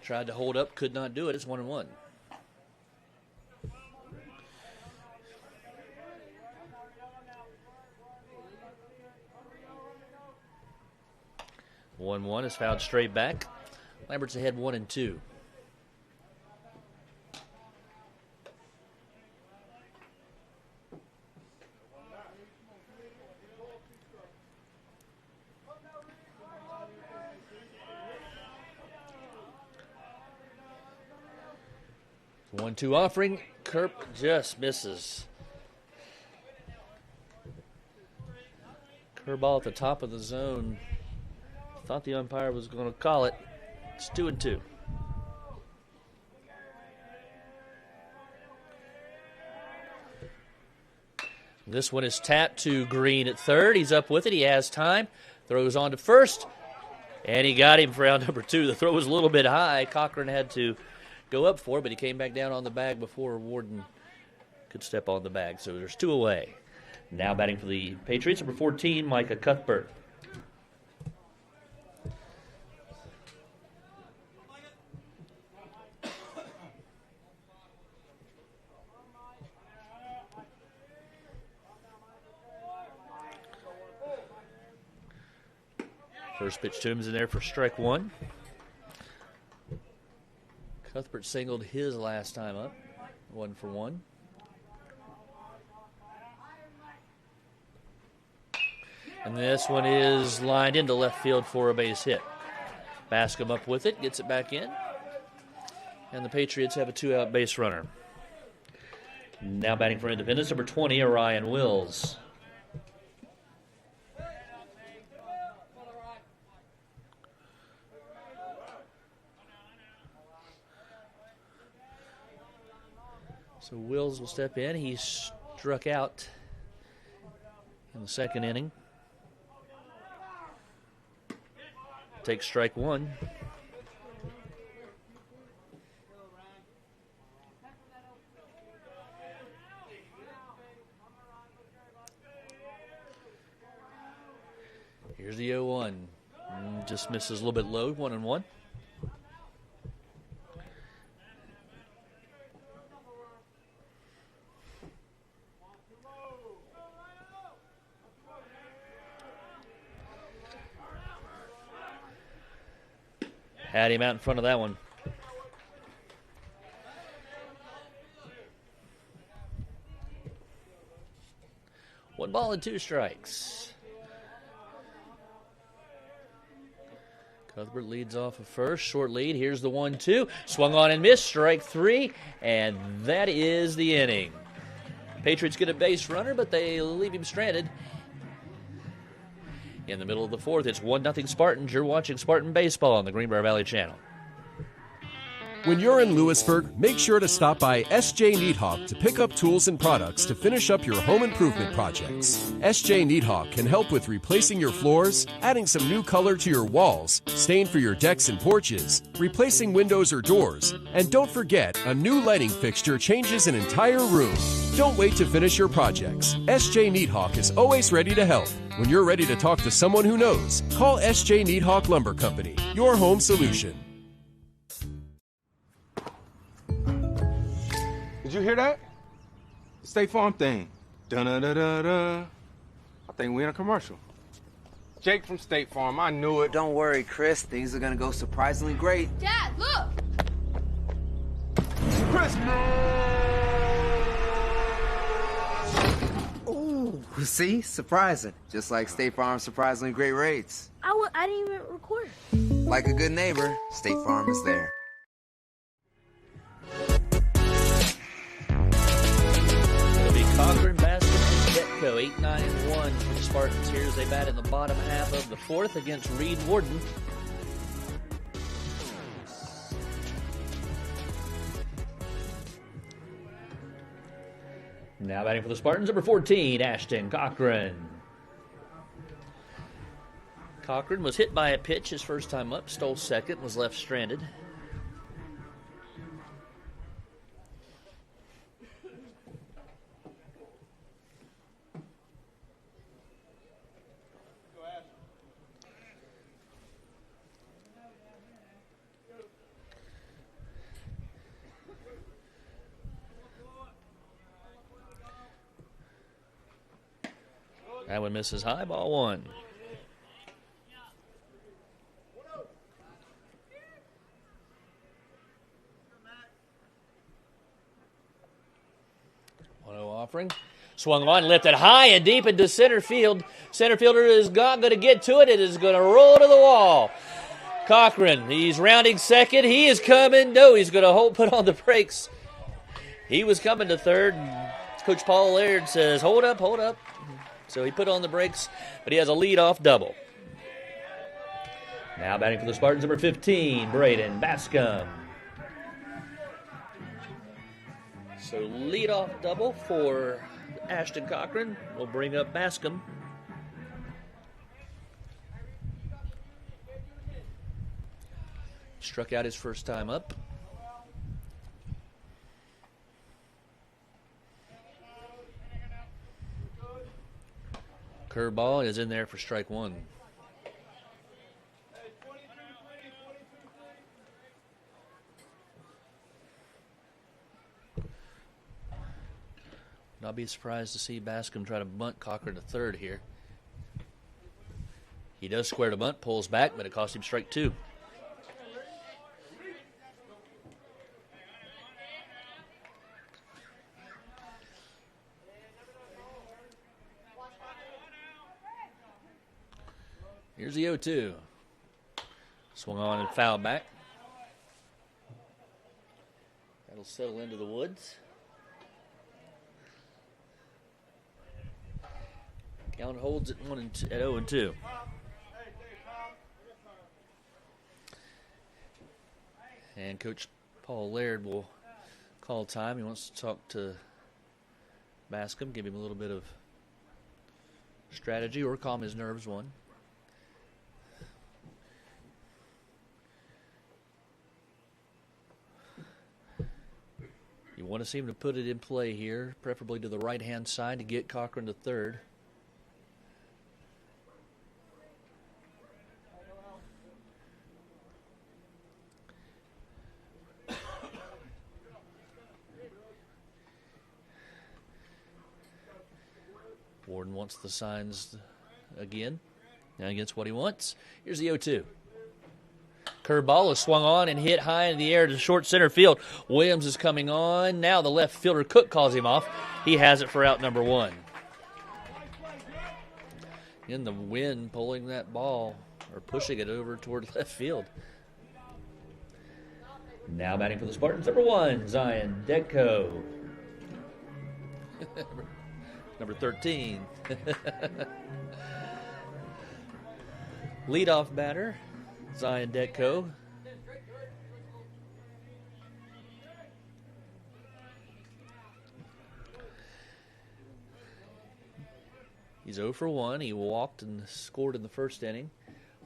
Tried to hold up, could not do it. It's 1-1. One is fouled straight back. Lambert's ahead 1-2. The 1-2 offering. Kerp just misses. Curveball at the top of the zone. Thought the umpire was going to call it. It's 2-2. This one is tapped to Green at third. He's up with it. He has time. Throws on to first. And he got him for out number two. The throw was a little bit high. Cochran had to go up for it, but he came back down on the bag before Warden could step on the bag. So there's two away. Now batting for the Patriots, number 14, Micah Cuthbert. First pitch to him is in there for strike one. Cuthbert singled his last time up, 1-for-1. And this one is lined into left field for a base hit. Bascom up with it, gets it back in. And the Patriots have a two-out base runner. Now batting for Independence, number 20, Orion Wills. So Wills will step in. He struck out in the second inning. Takes strike one. Here's the 0-1. Just misses a little bit low, 1-1. Had him out in front of that one. One ball and two strikes. Cuthbert leads off at first. Short lead. Here's the 1-2. Swung on and missed. Strike 3. And that is the inning. Patriots get a base runner, but they leave him stranded. In the middle of the fourth, it's 1-0 Spartans. You're watching Spartan Baseball on the Greenbrier Valley Channel. When you're in Lewisburg, make sure to stop by SJ Needhawk to pick up tools and products to finish up your home improvement projects. SJ Needhawk can help with replacing your floors, adding some new color to your walls, stain for your decks and porches, replacing windows or doors, and don't forget, a new lighting fixture changes an entire room. Don't wait to finish your projects. SJ Needhawk is always ready to help. When you're ready to talk to someone who knows, call SJ Needhawk Lumber Company, your home solution. Did you hear that? The State Farm thing. Dun-da-da-da-da. I think we're in a commercial. Jake from State Farm, I knew it. Don't worry, Chris. Things are gonna go surprisingly great. Dad, look! Chris! Ooh, see? Surprising. Just like State Farm's surprisingly great rates. I didn't even record. Like a good neighbor, State Farm is there. It'll be Cochran, Basket, and Detco, 8-9-1 for the Spartans here as they bat in the bottom half of the fourth against Reed Warden. Now batting for the Spartans, number 14, Ashton Cochran. Cochran was hit by a pitch his first time up, stole second, was left stranded. That one misses high, ball one. Offering. Swung on, lifted high and deep into center field. Center fielder is not going to get to it. It is going to roll to the wall. Cochran, he's rounding second. He is coming. No, he's going to put on the brakes. He was coming to third. Coach Paul Laird says, hold up, hold up. So he put on the brakes, but he has a leadoff double. Now batting for the Spartans, number 15, Braden Bascom. So leadoff double for Ashton Cochran. We'll bring up Bascom. Struck out his first time up. Curveball is in there for strike one. I'll be surprised to see Bascom try to bunt Cochran to third here. He does square to bunt, pulls back, but it cost him strike two. Here's the 0-2. Swung on and foul back. That'll settle into the woods. Count holds at 0-2. And Coach Paul Laird will call time. He wants to talk to Bascom, give him a little bit of strategy or calm his nerves one. You want to see him to put it in play here, preferably to the right-hand side to get Cochran to third. Warden wants the signs again. Now he gets what he wants. Here's the 0-2. Curveball is swung on and hit high in the air to short center field. Williams is coming on. Now the left fielder Cook calls him off. He has it for out number one. In the wind, pulling that ball or pushing it over toward left field. Now batting for the Spartans, number 1, Zion Detko. Number 13. Leadoff batter, Zion Detko. He's 0 for 1. He walked and scored in the first inning.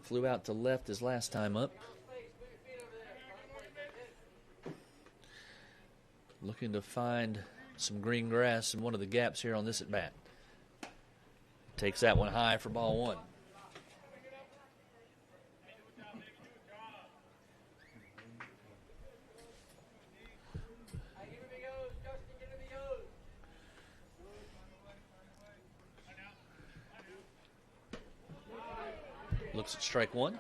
Flew out to left his last time up. Looking to find some green grass in one of the gaps here on this at bat. Takes that one high for ball 1. Looks at strike 1.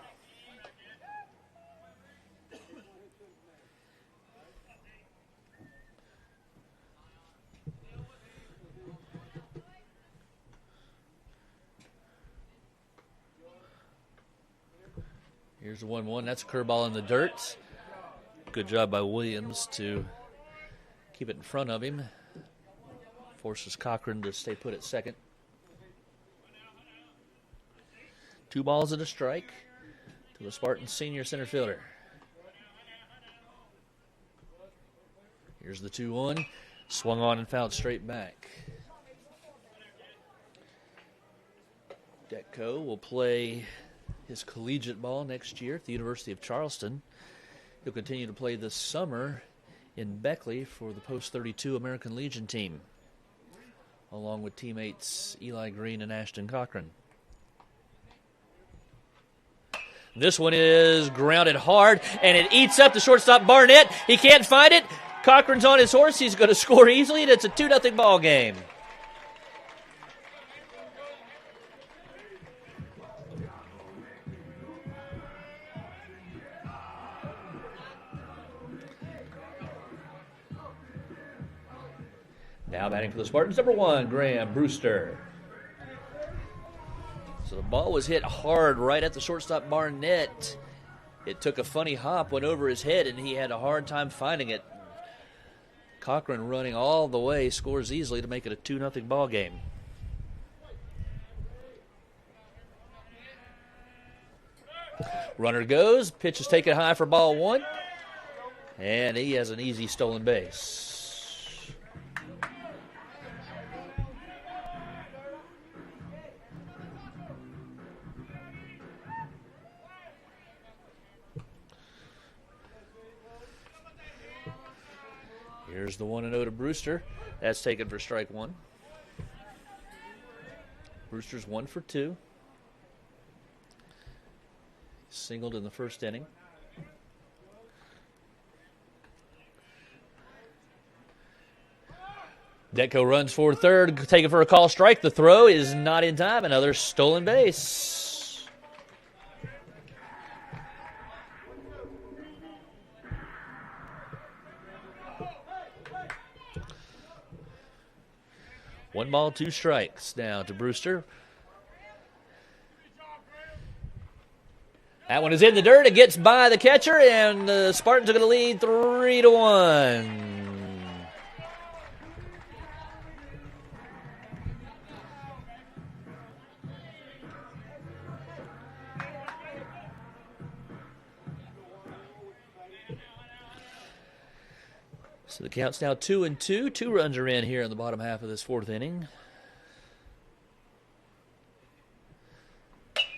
Here's the 1-1. That's a curveball in the dirt. Good job by Williams to keep it in front of him. Forces Cochran to stay put at second. 2 balls and a strike to the Spartans senior center fielder. Here's the 2-1. Swung on and fouled straight back. Detko will play his collegiate ball next year at the University of Charleston. He'll continue to play this summer in Beckley for the post-32 American Legion team, along with teammates Eli Green and Ashton Cochran. This one is grounded hard, and it eats up the shortstop Barnett. He can't find it. Cochran's on his horse. He's going to score easily, and it's a 2-0 ball game. Now batting for the Spartans, number 1, Graham Brewster. So the ball was hit hard right at the shortstop Barnett. It took a funny hop, went over his head, and he had a hard time finding it. Cochran running all the way, scores easily to make it a 2-0 ball game. Runner goes, pitch is taken high for ball 1, and he has an easy stolen base. Here's the 1-0 to Brewster. That's taken for strike 1. Brewster's 1 for 2. Singled in the first inning. Detko runs for third, taken for a call strike. The throw is not in time. Another stolen base. One ball, 2 strikes now to Brewster. That one is in the dirt. It gets by the catcher, and the Spartans are going to lead 3-1. So the count's now 2-2. 2 runs are in here in the bottom half of this 4th inning.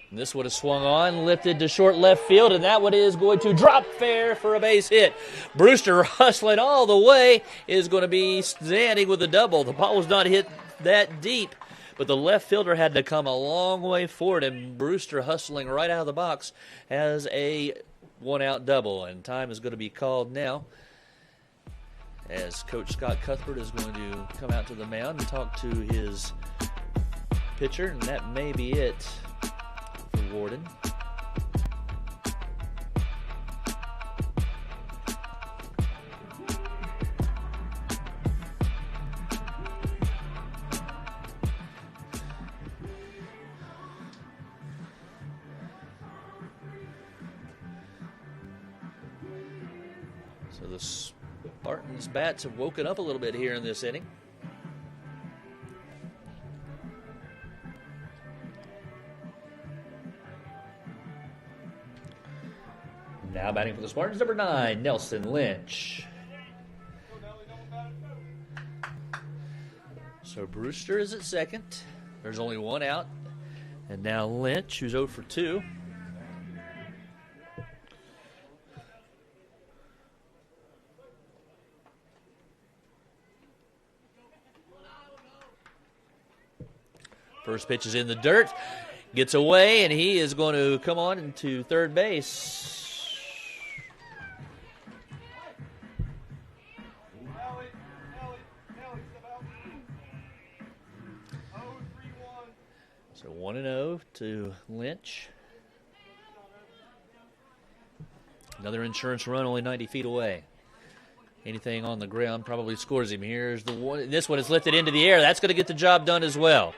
And this one is swung on, lifted to short left field, and that one is going to drop fair for a base hit. Brewster hustling all the way is going to be standing with a double. The ball was not hit that deep, but the left fielder had to come a long way for it, and Brewster hustling right out of the box has a 1-out double, and time is going to be called now, as Coach Scott Cuthbert is going to come out to the mound and talk to his pitcher, and that may be it for Warden. So the Spartans' bats have woken up a little bit here in this inning. Now batting for the Spartans, number 9, Nelson Lynch. So Brewster is at second. There's only one out. And now Lynch, who's 0 for 2. First pitch is in the dirt. Gets away, and he is going to come on into third base. So 1-0 to Lynch. Another insurance run only 90 feet away. Anything on the ground probably scores him. Here's the one. This one is lifted into the air. That's going to get the job done as well.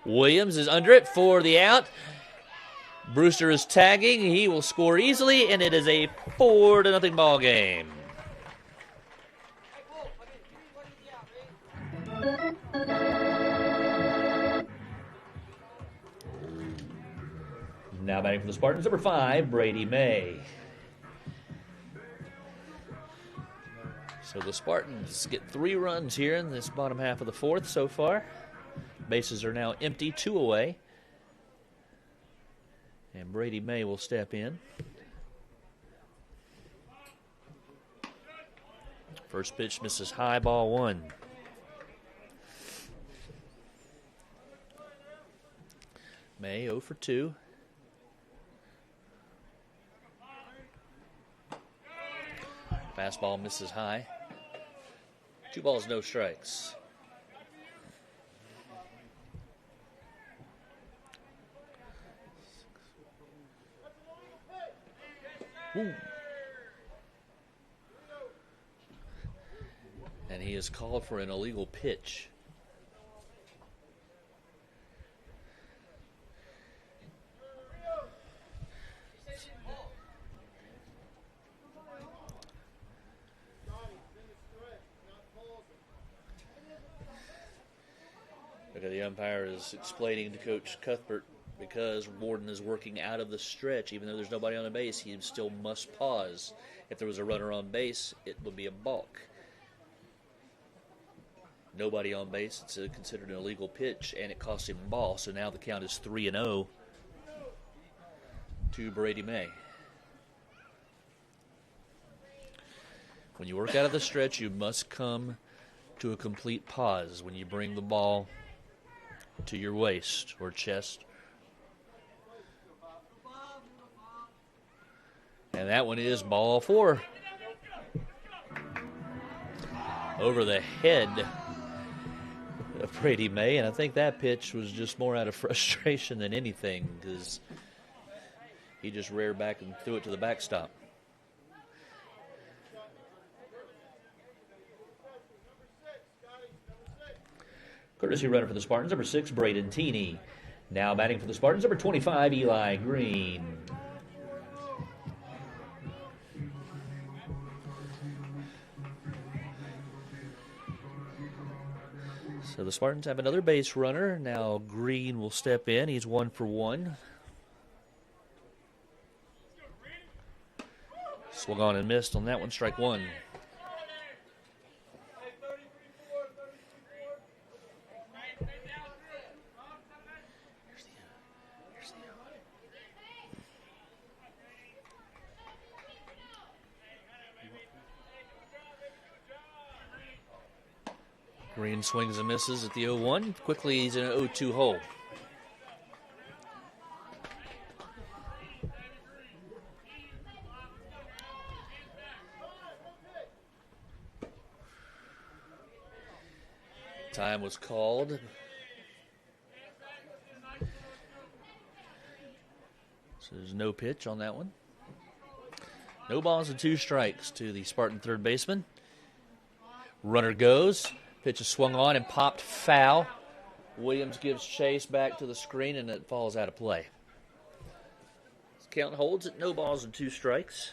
Williams is under it for the out. Brewster is tagging. He will score easily, and it is a 4-0 ball game. Now batting for the Spartans, number 5, Brady May. So the Spartans get 3 runs here in this bottom half of the 4th so far. Bases are now empty, 2 away. And Brady May will step in. First pitch misses high, ball 1. May 0 for 2. Fastball misses high. 2 balls, no strikes. Woo. And he is called for an illegal pitch. The umpire is explaining to Coach Cuthbert because Warden is working out of the stretch. Even though there's nobody on the base, he still must pause. If there was a runner on base, it would be a balk. Nobody on base, it's considered an illegal pitch, and it cost him a ball. So now the count is 3-0 to Brady May. When you work out of the stretch, you must come to a complete pause when you bring the ball to your waist or chest. And that one is ball 4. Over the head of Brady May, and I think that pitch was just more out of frustration than anything because he just reared back and threw it to the backstop. Courtesy runner for the Spartans, number 6, Braden Teeney. Now batting for the Spartans, number 25, Eli Green. So the Spartans have another base runner. Now Green will step in. He's 1 for 1. Swung on and missed on that one, strike 1. Green swings and misses at the 0-1. Quickly, he's in an 0-2 hole. Time was called. So there's no pitch on that one. No balls and 2 strikes to the Spartan third baseman. Runner goes. Pitch is swung on and popped foul. Williams gives chase back to the screen, and it falls out of play. Count holds at no balls and 2 strikes.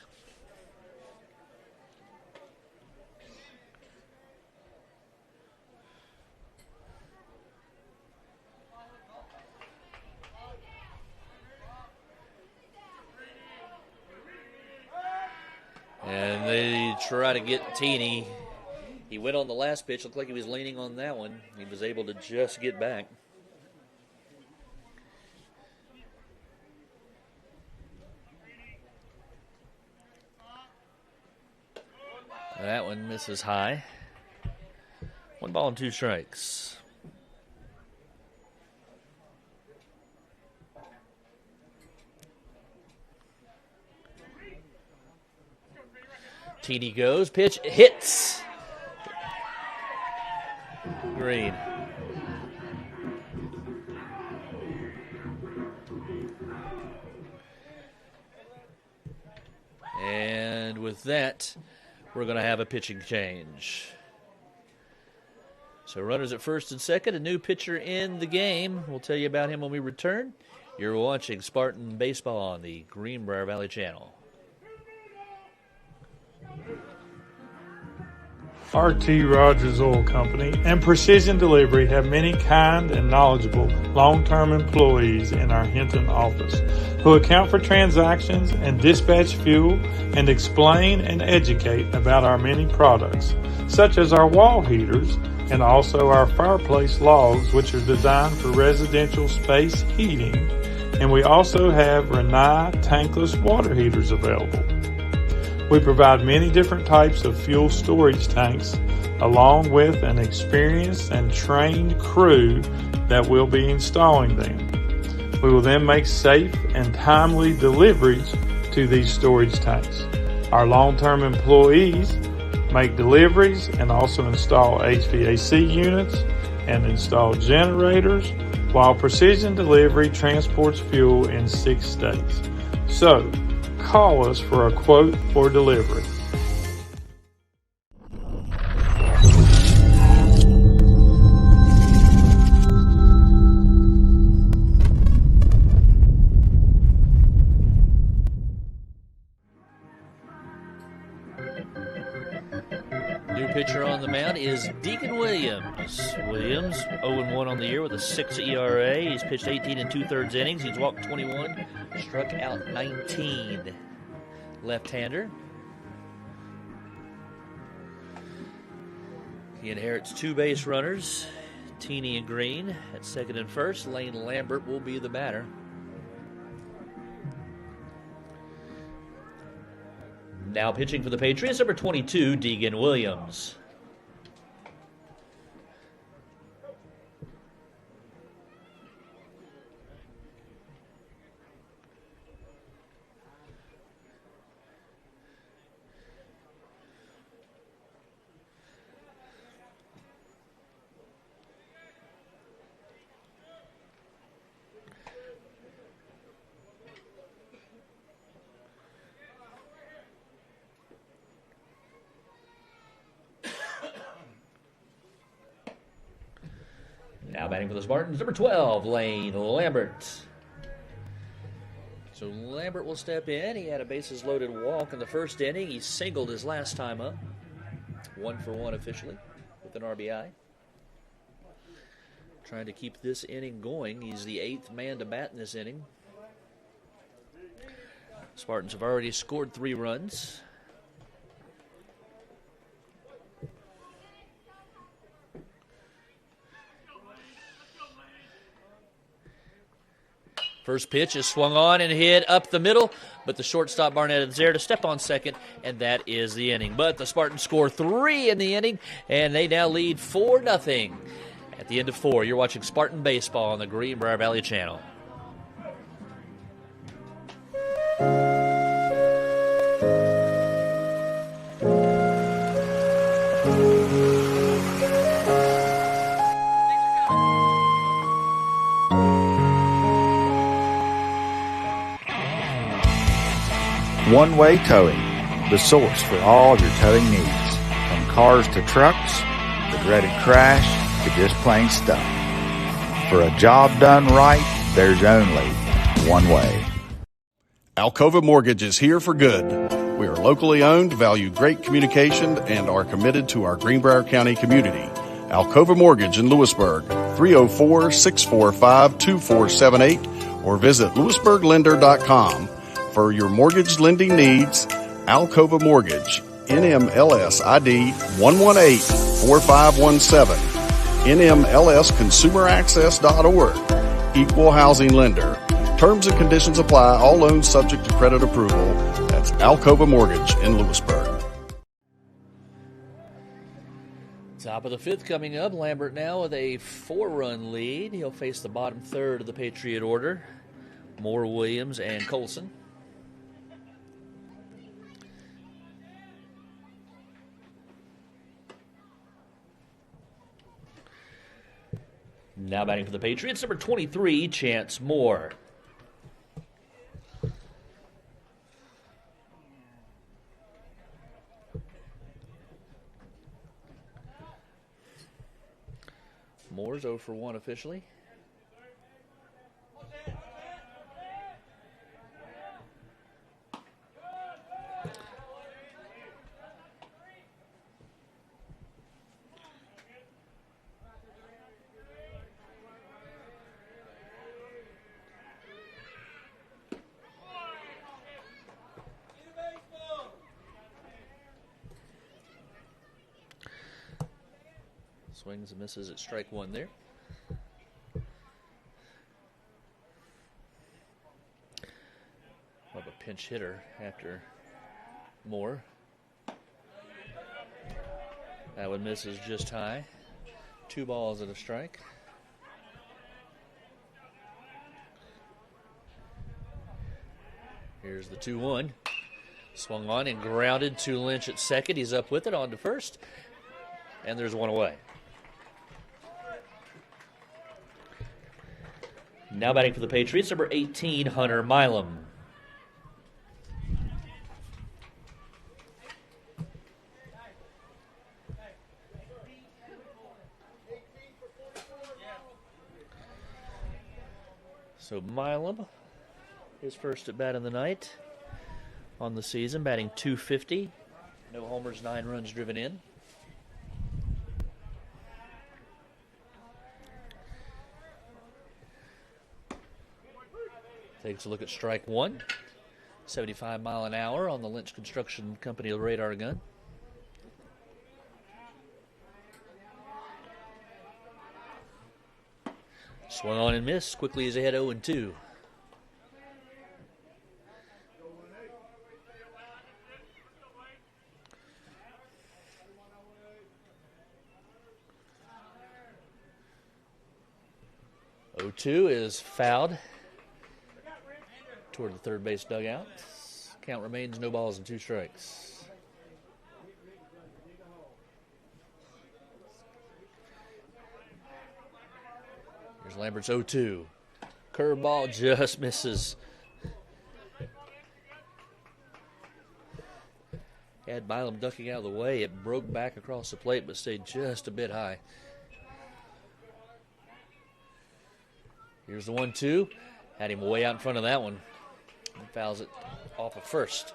try to get Teeny. He went on the last pitch. Looked like he was leaning on that one. He was able to just get back. That one misses high. 1 ball and 2 strikes. TD goes, pitch, hits. Green. And with that, we're going to have a pitching change. So runners at first and second, a new pitcher in the game. We'll tell you about him when we return. You're watching Spartan Baseball on the Greenbrier Valley Channel. RT Rogers Oil Company and Precision Delivery have many kind and knowledgeable long-term employees in our Hinton office who account for transactions and dispatch fuel and explain and educate about our many products, such as our wall heaters and also our fireplace logs, which are designed for residential space heating, and we also have Renai tankless water heaters available. We provide many different types of fuel storage tanks along with an experienced and trained crew that will be installing them. We will then make safe and timely deliveries to these storage tanks. Our long-term employees make deliveries and also install HVAC units and install generators, while Precision Delivery transports fuel in 6 states. So, call us for a quote for delivery. New pitcher on the mound is Deacon Williams. Williams 0-1 on the year with a 6 ERA. He's pitched 18 2/3 innings. He's walked 21, struck out 19. Left-hander. He inherits 2 base runners, Teeny and Green at second and first. Lane Lambert will be the batter. Now pitching for the Patriots, number 22, Deacon Williams. Now batting for the Spartans, number 12, Lane Lambert. So Lambert will step in. He had a bases-loaded walk in the first inning. He singled his last time up. 1 for 1 officially with an RBI. Trying to keep this inning going. He's the 8th man to bat in this inning. Spartans have already scored 3 runs. First pitch is swung on and hit up the middle, but the shortstop Barnett is there to step on second, and that is the inning. But the Spartans score 3 in the inning, and they now lead 4-0 at the end of 4. You're watching Spartan Baseball on the Greenbrier Valley Channel. One-Way Towing, the source for all your towing needs. From cars to trucks, the dreaded crash, to just plain stuff. For a job done right, there's only one way. Alcova Mortgage is here for good. We are locally owned, value great communication, and are committed to our Greenbrier County community. Alcova Mortgage in Lewisburg, 304-645-2478, or visit lewisburglender.com. For your mortgage lending needs, Alcova Mortgage NMLS ID 1184517. NMLSConsumerAccess.org. Equal housing lender. Terms and conditions apply. All loans subject to credit approval. That's Alcova Mortgage in Lewisburg. Top of the fifth coming up. Lambert now with a 4-run lead. He'll face the bottom third of the Patriot order. Moore, Williams, and Colson. Now batting for the Patriots, number 23, Chance Moore. Moore's 0 for 1 officially. Swings and misses at strike one there. Of a pinch hitter after Moore. That one misses just high. 2 balls and a strike. Here's the 2-1. Swung on and grounded to Lynch at second. He's up with it on to first. And there's one away. Now batting for the Patriots, number 18, Hunter Milam. So Milam, his first at bat of the night on the season, batting .250. No homers, 9 runs driven in. Takes a look at strike one. 75 mile an hour on the Lynch Construction Company radar gun. Swung on and missed. Quickly is ahead 0-2. Is fouled toward the third base dugout. Count remains no balls and 2 strikes. Here's Lambert's 0-2. Curveball just misses. Had Milam ducking out of the way. It broke back across the plate but stayed just a bit high. Here's the 1-2. Had him way out in front of that one. And fouls it off of first.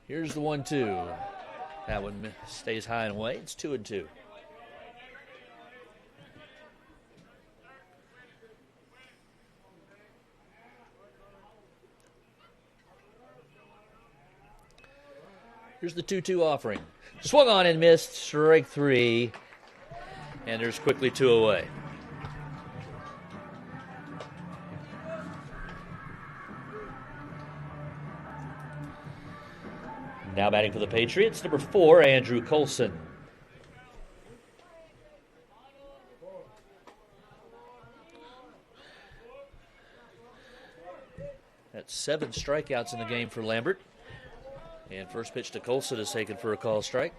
Here's the 1-2. That one stays high and away. It's 2-2. Here's the 2-2 offering. Swung on and missed. Strike 3. And there's quickly 2 away. Now batting for the Patriots, number 4, Andrew Colson. That's 7 strikeouts in the game for Lambert. And first pitch to Colson is taken for a call strike.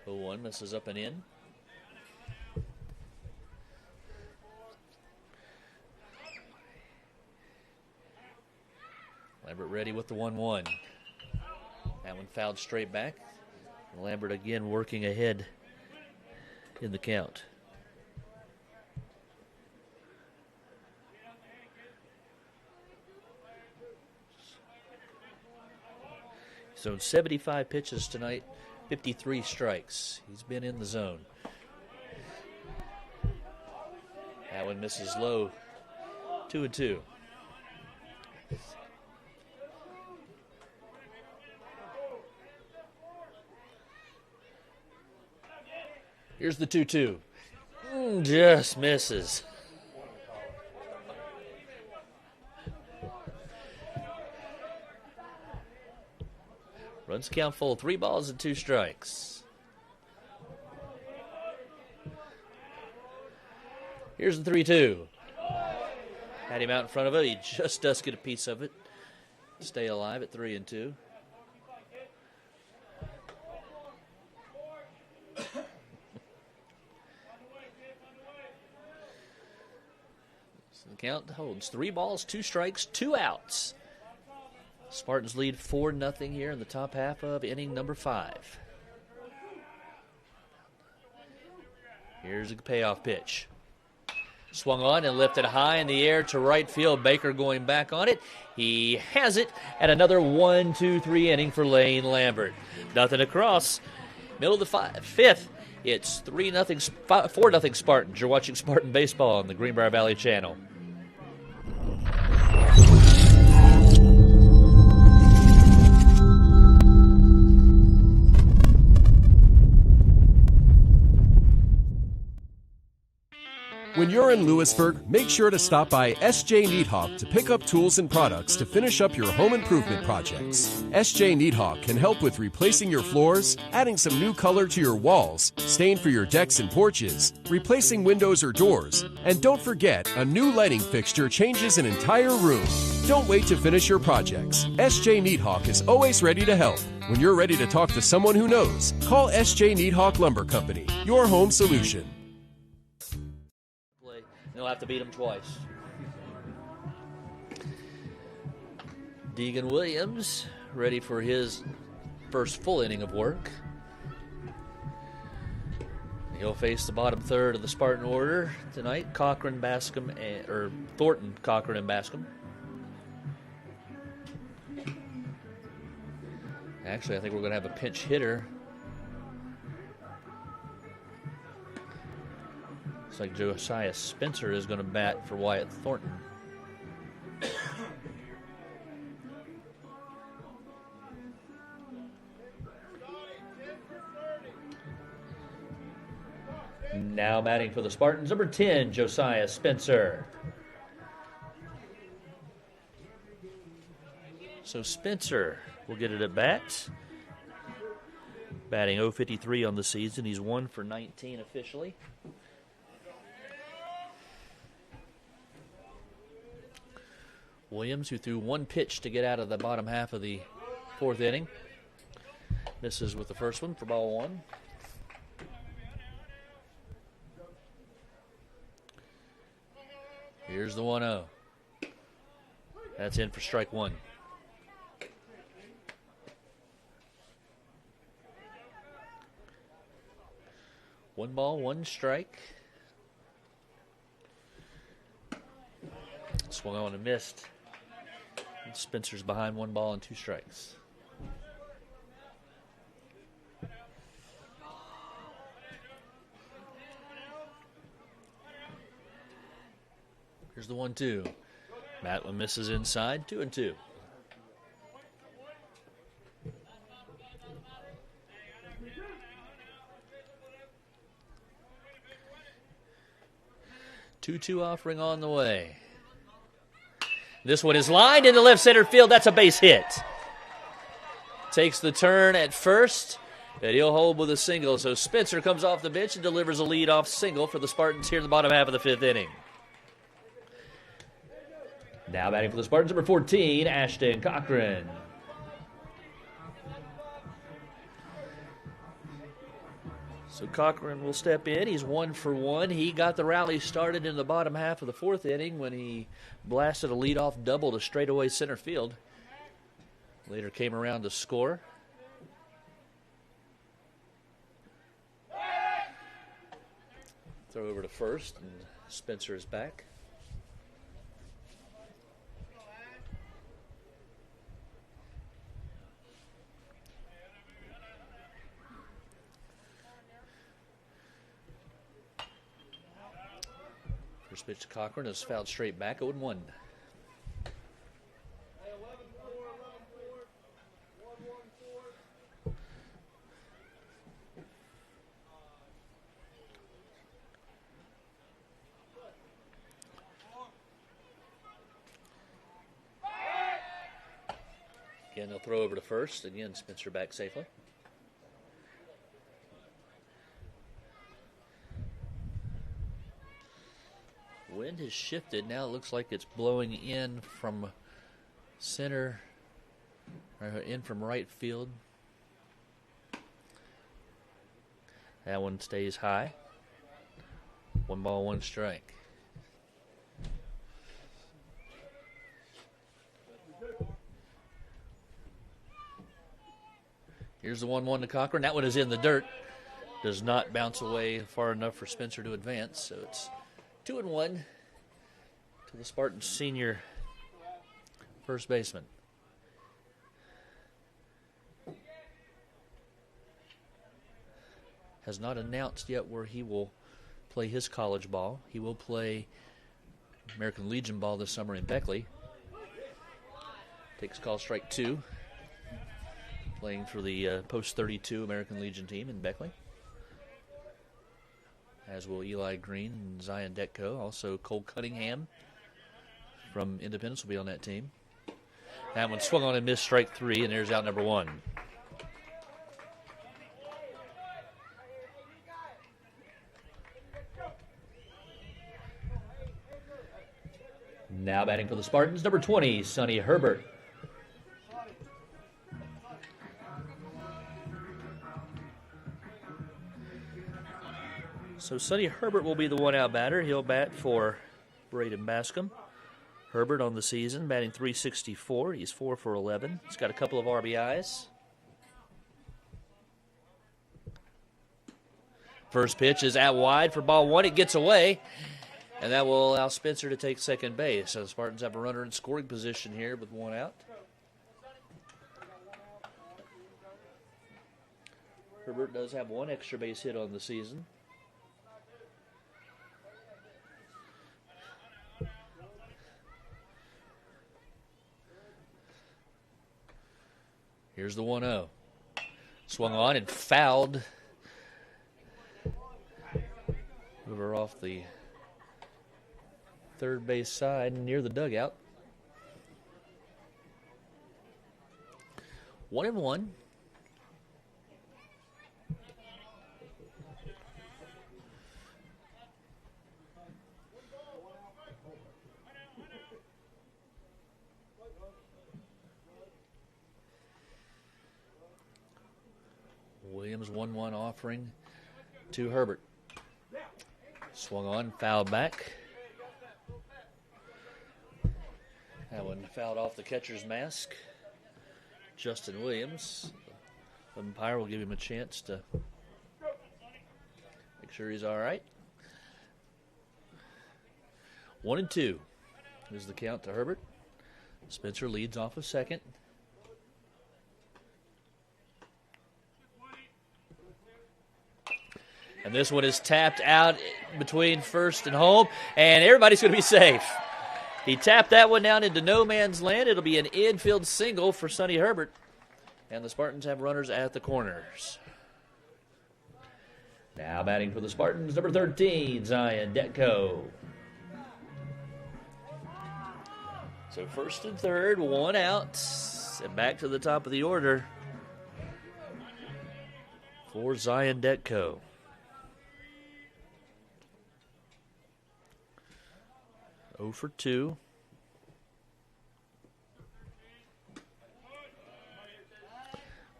The 1 misses up and in. Lambert ready with the 1-1. That one fouled straight back. Lambert again working ahead in the count. thrown 75 pitches tonight, 53 strikes. He's been in the zone. That one misses low, 2-2. Here's the 2-2. Just misses. Runs count full, 3 balls and 2 strikes. Here's the 3-2. Had him out in front of it. He just does get a piece of it. Stay alive at 3-2. The count holds 3 balls, 2 strikes, 2 outs. Spartans lead 4-0 here in the top half of inning number 5. Here's a payoff pitch. Swung on and lifted high in the air to right field. Baker going back on it. He has it at another 1-2-3 inning for Lane Lambert. Nothing across. Middle of the 5th. It's 4-0 Spartans. You're watching Spartan Baseball on the Greenbrier Valley Channel. When you're in Lewisburg, make sure to stop by SJ Needhawk to pick up tools and products to finish up your home improvement projects. SJ Needhawk can help with replacing your floors, adding some new color to your walls, stain for your decks and porches, replacing windows or doors, and don't forget, a new lighting fixture changes an entire room. Don't wait to finish your projects. SJ Needhawk is always ready to help. When you're ready to talk to someone who knows, call SJ Needhawk Lumber Company, your home solution. They'll have to beat him twice. Deegan Williams ready for his first full inning of work. He'll face the bottom third of the Spartan order tonight. Thornton, Cochran, and Bascom. Actually, I think we're going to have a pinch hitter. Looks like Josiah Spencer is going to bat for Wyatt Thornton. Now batting for the Spartans, number 10, Josiah Spencer. So Spencer will get it at bat. Batting .053 on the season. He's 1 for 19 officially. Williams, who threw 1 pitch to get out of the bottom half of the 4th inning. Misses with the first one for ball 1. Here's the 1-0. That's in for strike 1. One ball, 1 strike. Swung on and missed. Spencer's behind 1 ball and 2 strikes. Here's the 1-2. Matlin misses inside, 2-2. Two offering on the way. This one is lined into left center field. That's a base hit. Takes the turn at first, and he'll hold with a single. So Spencer comes off the bench and delivers a leadoff single for the Spartans here in the bottom half of the 5th inning. Now batting for the Spartans, number 14, Ashton Cochran. So Cochran will step in. He's 1 for 1. He got the rally started in the bottom half of the 4th inning when he blasted a leadoff double to straightaway center field. Later came around to score. Throw over to first, and Spencer is back. First pitch to Cochran is fouled straight back, 0-1. Again, they'll throw over to first. Again, Spencer back safely. Wind has shifted. Now it looks like it's blowing in from center, or in from right field. That one stays high. 1 ball, 1 strike. Here's the 1-1 to Cochran. That one is in the dirt. Does not bounce away far enough for Spencer to advance. So it's 2-1 to the Spartans senior first baseman. Has not announced yet where he will play his college ball. He will play American Legion ball this summer in Beckley. Takes call strike 2. Playing for the post-32 American Legion team in Beckley. As will Eli Green and Zion Detko. Also Cole Cunningham from Independence will be on that team. That one swung on and missed strike 3, and there's out number 1. Now batting for the Spartans, number 20, Sonny Herbert. So Sonny Herbert will be the one-out batter. He'll bat for Braden Bascom. Herbert on the season, batting .364. He's 4 for 11. He's got a couple of RBIs. First pitch is out wide for ball 1. It gets away, and that will allow Spencer to take second base. So the Spartans have a runner in scoring position here with 1 out. Herbert does have 1 extra base hit on the season. Here's the 1-0. Swung on and fouled. Over off the third base side near the dugout. 1-1. Williams 1-1 offering to Herbert. Swung on, fouled back. That one fouled off the catcher's mask. Justin Williams. The umpire will give him a chance to make sure he's all right. 1-2 is the count to Herbert. Spencer leads off of second. And this one is tapped out between first and home, and everybody's going to be safe. He tapped that one down into no man's land. It'll be an infield single for Sonny Herbert, and the Spartans have runners at the corners. Now batting for the Spartans, number 13, Zion Detko. So first and third, 1 out, and back to the top of the order for Zion Detko. Oh for 2.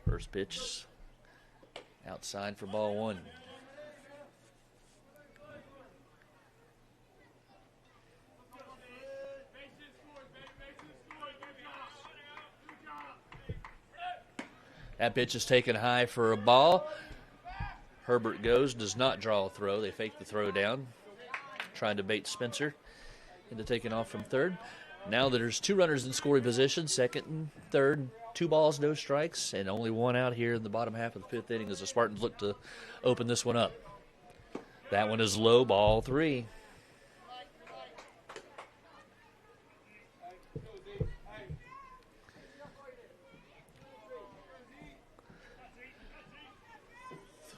First pitch outside for ball 1. That pitch is taken high for a ball. Herbert goes, does not draw a throw. They fake the throw down, trying to bait Spencer into taking off from third. Now that there's 2 runners in scoring position, second and third, 2 balls, no strikes, and only 1 out here in the bottom half of the 5th inning as the Spartans look to open this one up. That one is low, ball 3.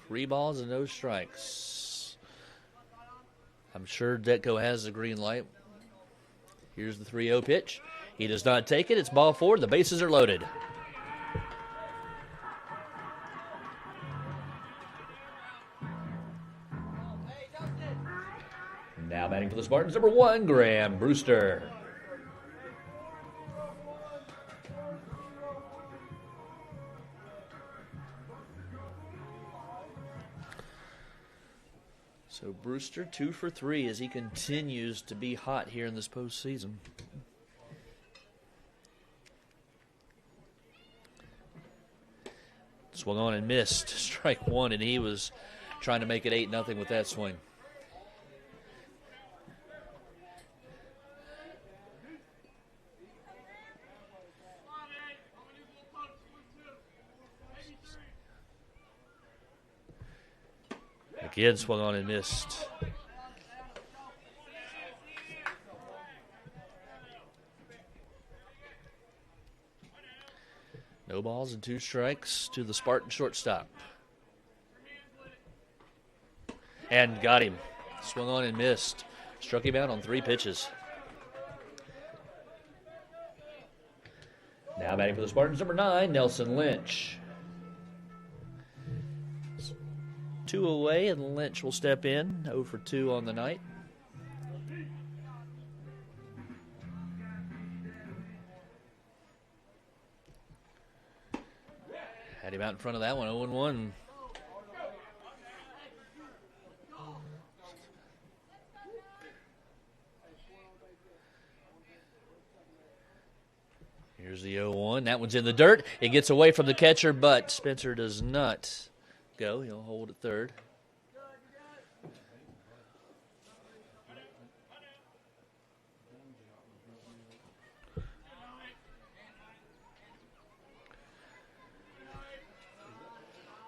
3 balls and no strikes. I'm sure Detco has the green light. Here's the 3-0 pitch. He does not take it. It's ball 4. The bases are loaded. Now batting for the Spartans, number 1, Graham Brewster. So Brewster 2 for 3 as he continues to be hot here in this postseason. Swung on and missed. Strike 1, and he was trying to make it 8-0 with that swing. Again, swung on and missed. No balls and 2 strikes to the Spartan shortstop. And got him. Swung on and missed. Struck him out on 3 pitches. Now batting for the Spartans, number 9, Nelson Lynch. 2 away, and Lynch will step in. 0 for 2 on the night. Had him out in front of that one, 0-1. Here's the 0-1. That one's in the dirt. It gets away from the catcher, but Spencer does not go. He'll hold at third.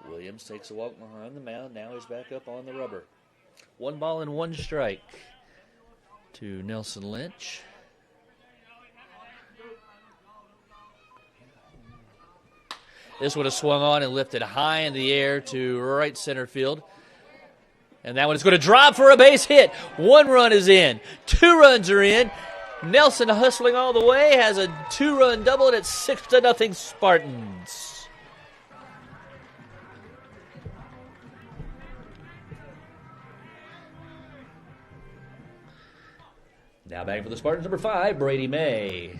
Williams takes a walk behind the mound. Now he's back up on the rubber. 1 ball and 1 strike to Nelson Lynch. This would have swung on and lifted high in the air to right center field. And that one is going to drop for a base hit. 1 run is in. 2 runs are in. Nelson hustling all the way, has a 2-run double, and it's 6-0 Spartans. Now back for the Spartans, number 5, Brady May.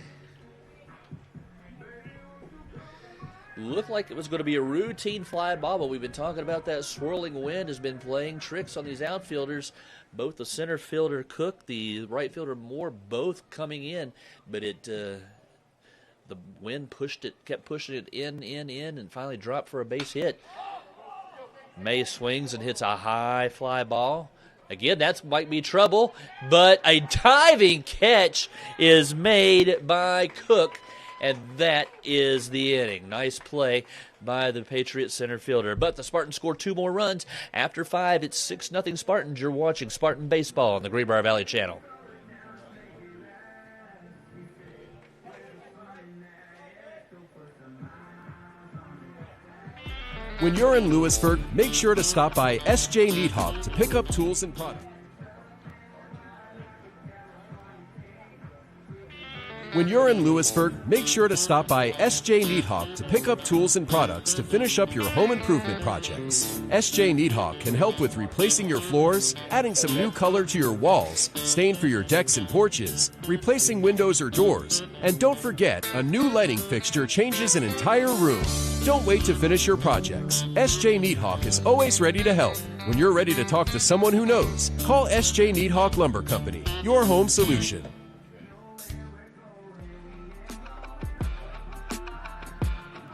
Looked like it was going to be a routine fly ball, but we've been talking about that swirling wind has been playing tricks on these outfielders. Both the center fielder Cook, the right fielder Moore, both coming in, but the wind kept pushing it in, and finally dropped for a base hit. May swings and hits a high fly ball. Again, that might be trouble, but a diving catch is made by Cook, and that is the inning. Nice play by the Patriots center fielder. But the Spartans score 2 more runs. After 5, it's 6-0 Spartans. You're watching Spartan Baseball on the Greenbrier Valley Channel. When you're in Lewisburg, make sure to stop by SJ Needhawk to pick up tools and products. When you're in Lewisburg, make sure to stop by SJ Needhawk to pick up tools and products to finish up your home improvement projects. SJ Needhawk can help with replacing your floors, adding some new color to your walls, stain for your decks and porches, replacing windows or doors, and don't forget, a new lighting fixture changes an entire room. Don't wait to finish your projects. SJ Needhawk is always ready to help. When you're ready to talk to someone who knows, call SJ Needhawk Lumber Company, your home solution.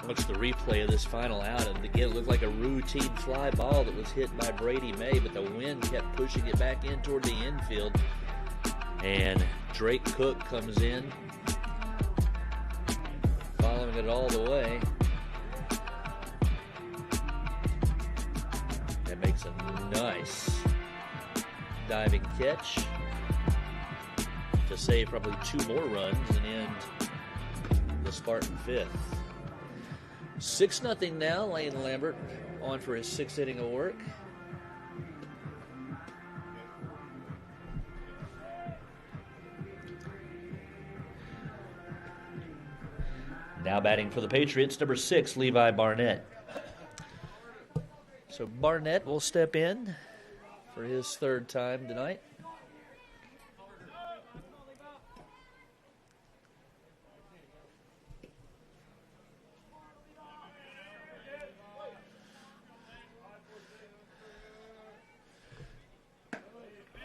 Watch the replay of this final out, and again, it looked like a routine fly ball that was hit by Brady May, but the wind kept pushing it back in toward the infield. And Drake Cook comes in, following it all the way, and makes a nice diving catch to save probably 2 more runs and end the Spartan 5th. 6-0 now. Lane Lambert on for his 6th inning of work. Now batting for the Patriots, number 6, Levi Barnett. So Barnett will step in for his 3rd time tonight.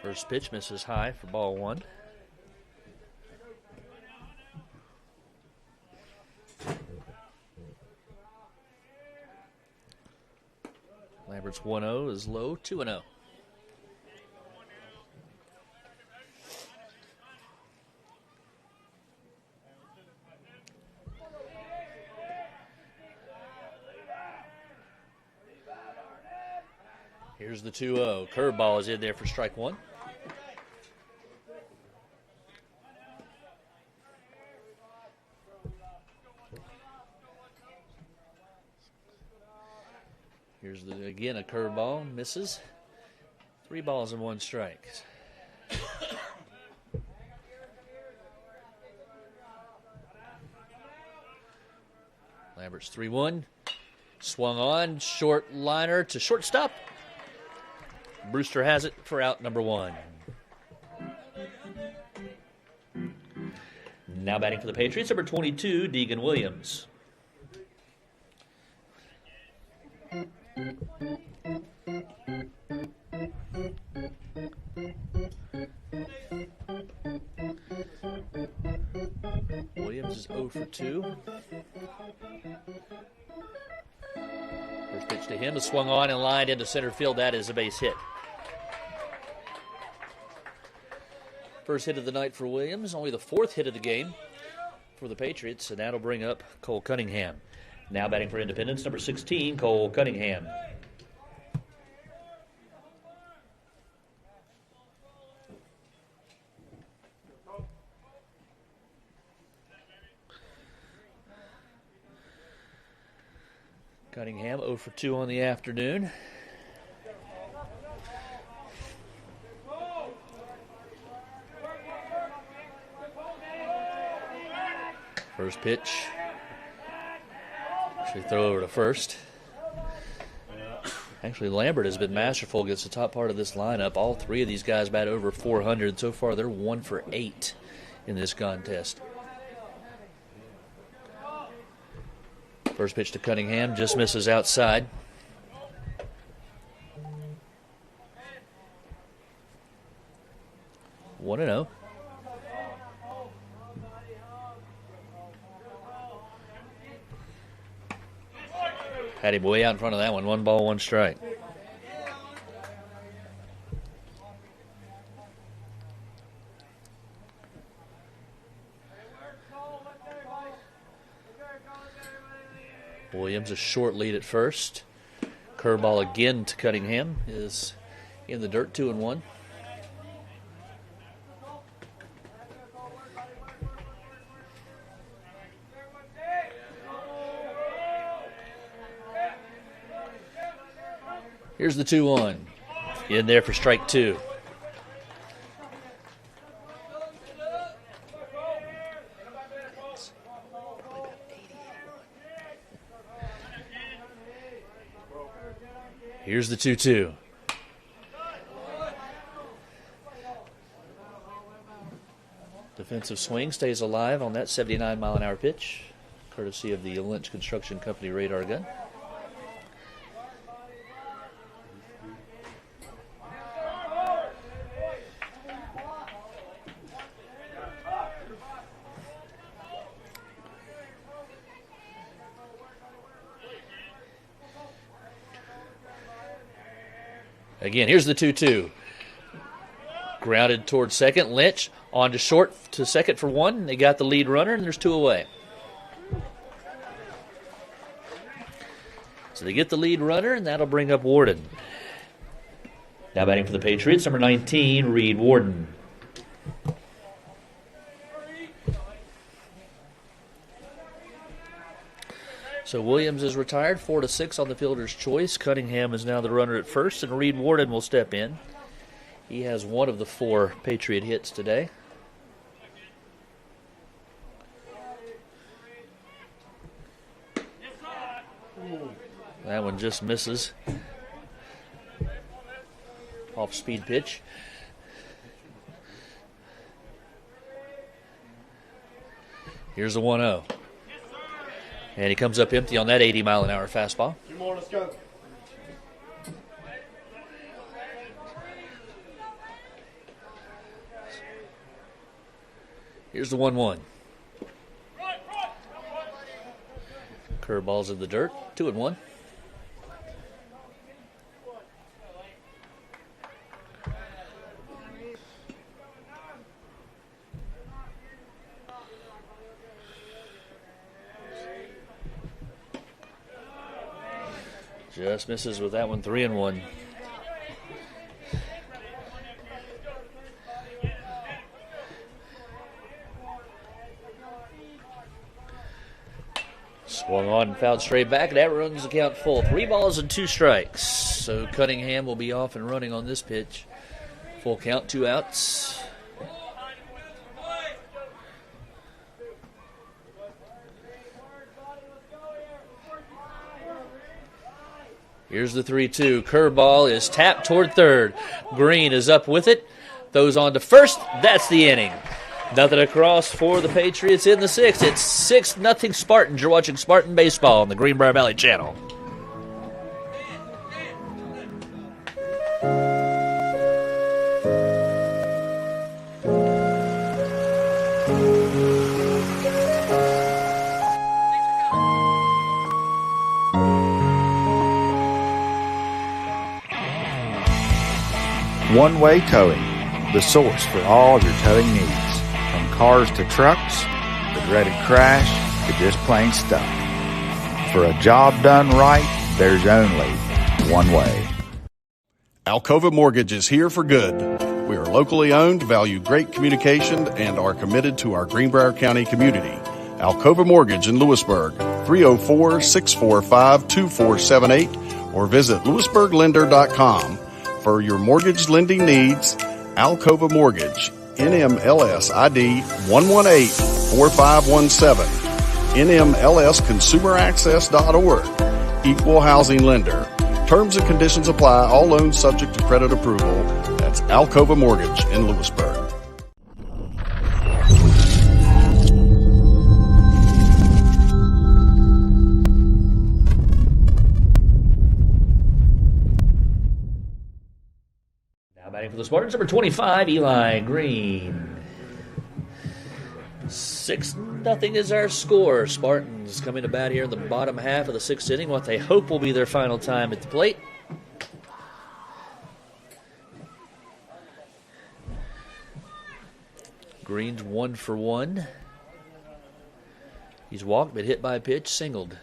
First pitch misses high for ball 1. Lambert's 1-0 is low, 2-0. Here's the 2-0. Curveball is in there for strike 1. Here's again a curveball, misses. 3 balls and 1 strike. Lambert's 3-1. Swung on, short liner to shortstop. Brewster has it for out number 1. Now batting for the Patriots, number 22, Deegan Williams. Williams is 0 for 2. First pitch to him is swung on and lined into center field. That is a base hit. First hit of the night for Williams, only the 4th hit of the game for the Patriots, and that'll bring up Cole Cunningham. Now batting for Independence, number 16, Cole Cunningham. Cunningham 0 for 2 on the afternoon. First pitch. Actually throw over to first. Actually, Lambert has been masterful against the top part of this lineup. All 3 of these guys bat over 400. So far, they're 1 for 8 in this contest. First pitch to Cunningham just misses outside. One and 0. Had him way out in front of that one. 1 ball, 1 strike. Williams a short lead at first. Curveball again to Cunningham is in the dirt, 2-1. Here's the 2-1. In there for strike 2. Here's the 2-2. Defensive swing stays alive on that 79-mile-an-hour pitch, courtesy of the Lynch Construction Company radar gun. Again, here's the 2-2. Grounded towards second. Lynch on to short to second for 1. They got the lead runner, and there's 2 away. So they get the lead runner, and that'll bring up Warden. Now batting for the Patriots, number 19, Reed Warden. So Williams is retired, 4-6 on the fielder's choice. Cunningham is now the runner at first, and Reed Warden will step in. He has one of the 4 Patriot hits today. That one just misses. Off-speed pitch. Here's the 1-0. And he comes up empty on that 80-mile-an-hour fastball. 2 more, let's go. Here's the 1-1. Curveball's in the dirt. 2-1. Just misses with that one. 3-1. Swung on and fouled straight back. That runs the count full. 3 balls and 2 strikes. So Cunningham will be off and running on this pitch. Full count, 2 outs. Here's the 3-2. Curveball is tapped toward third. Green is up with it. Throws on to first. That's the inning. Nothing across for the Patriots in the 6th. It's 6-0 Spartans. You're watching Spartan Baseball on the Greenbrier Valley Channel. One-Way Towing, the source for all your towing needs. From cars to trucks, the dreaded crash to just plain stuff. For a job done right, there's only one way. Alcova Mortgage is here for good. We are locally owned, value great communication, and are committed to our Greenbrier County community. Alcova Mortgage in Lewisburg, 304-645-2478, or visit lewisburglender.com. For your mortgage lending needs, Alcova Mortgage, NMLS ID 1184517, NMLSconsumeraccess.org, Equal Housing Lender. Terms and conditions apply. All loans subject to credit approval. That's Alcova Mortgage in Lewisburg. Batting for the Spartans, number 25, Eli Green. 6-0 is our score. Spartans coming to bat here in the bottom half of the 6th inning, what they hope will be their final time at the plate. Green's 1 for 1. He's walked, but hit by a pitch, singled.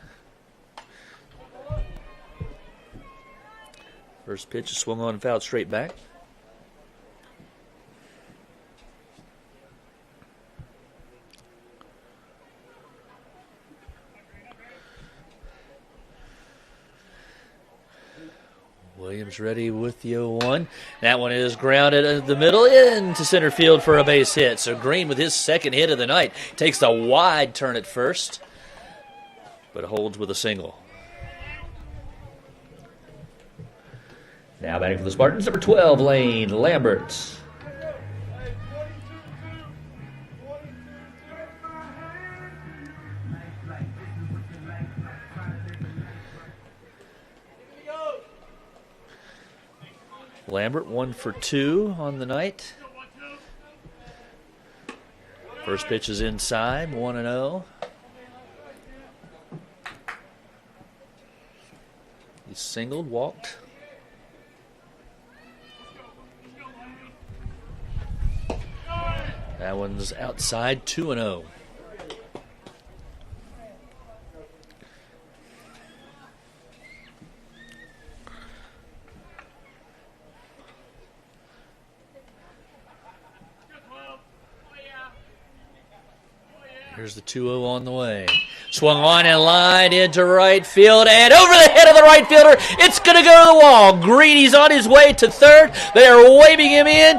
First pitch is swung on and fouled straight back. Williams ready with the 0-1. That one is grounded in the middle into center field for a base hit. So Green, with his second hit of the night, takes a wide turn at first, but holds with a single. Now batting for the Spartans, number 12, Lane Lambert. Lambert 1 for 2 on the night. First pitch is inside, 1-0. He's singled, walked. That one's outside, 2-0. Here's the 2-0 on the way. Swung on and lined into right field and over the head of the right fielder. It's going to go to the wall. Greeny's on his way to third. They are waving him in.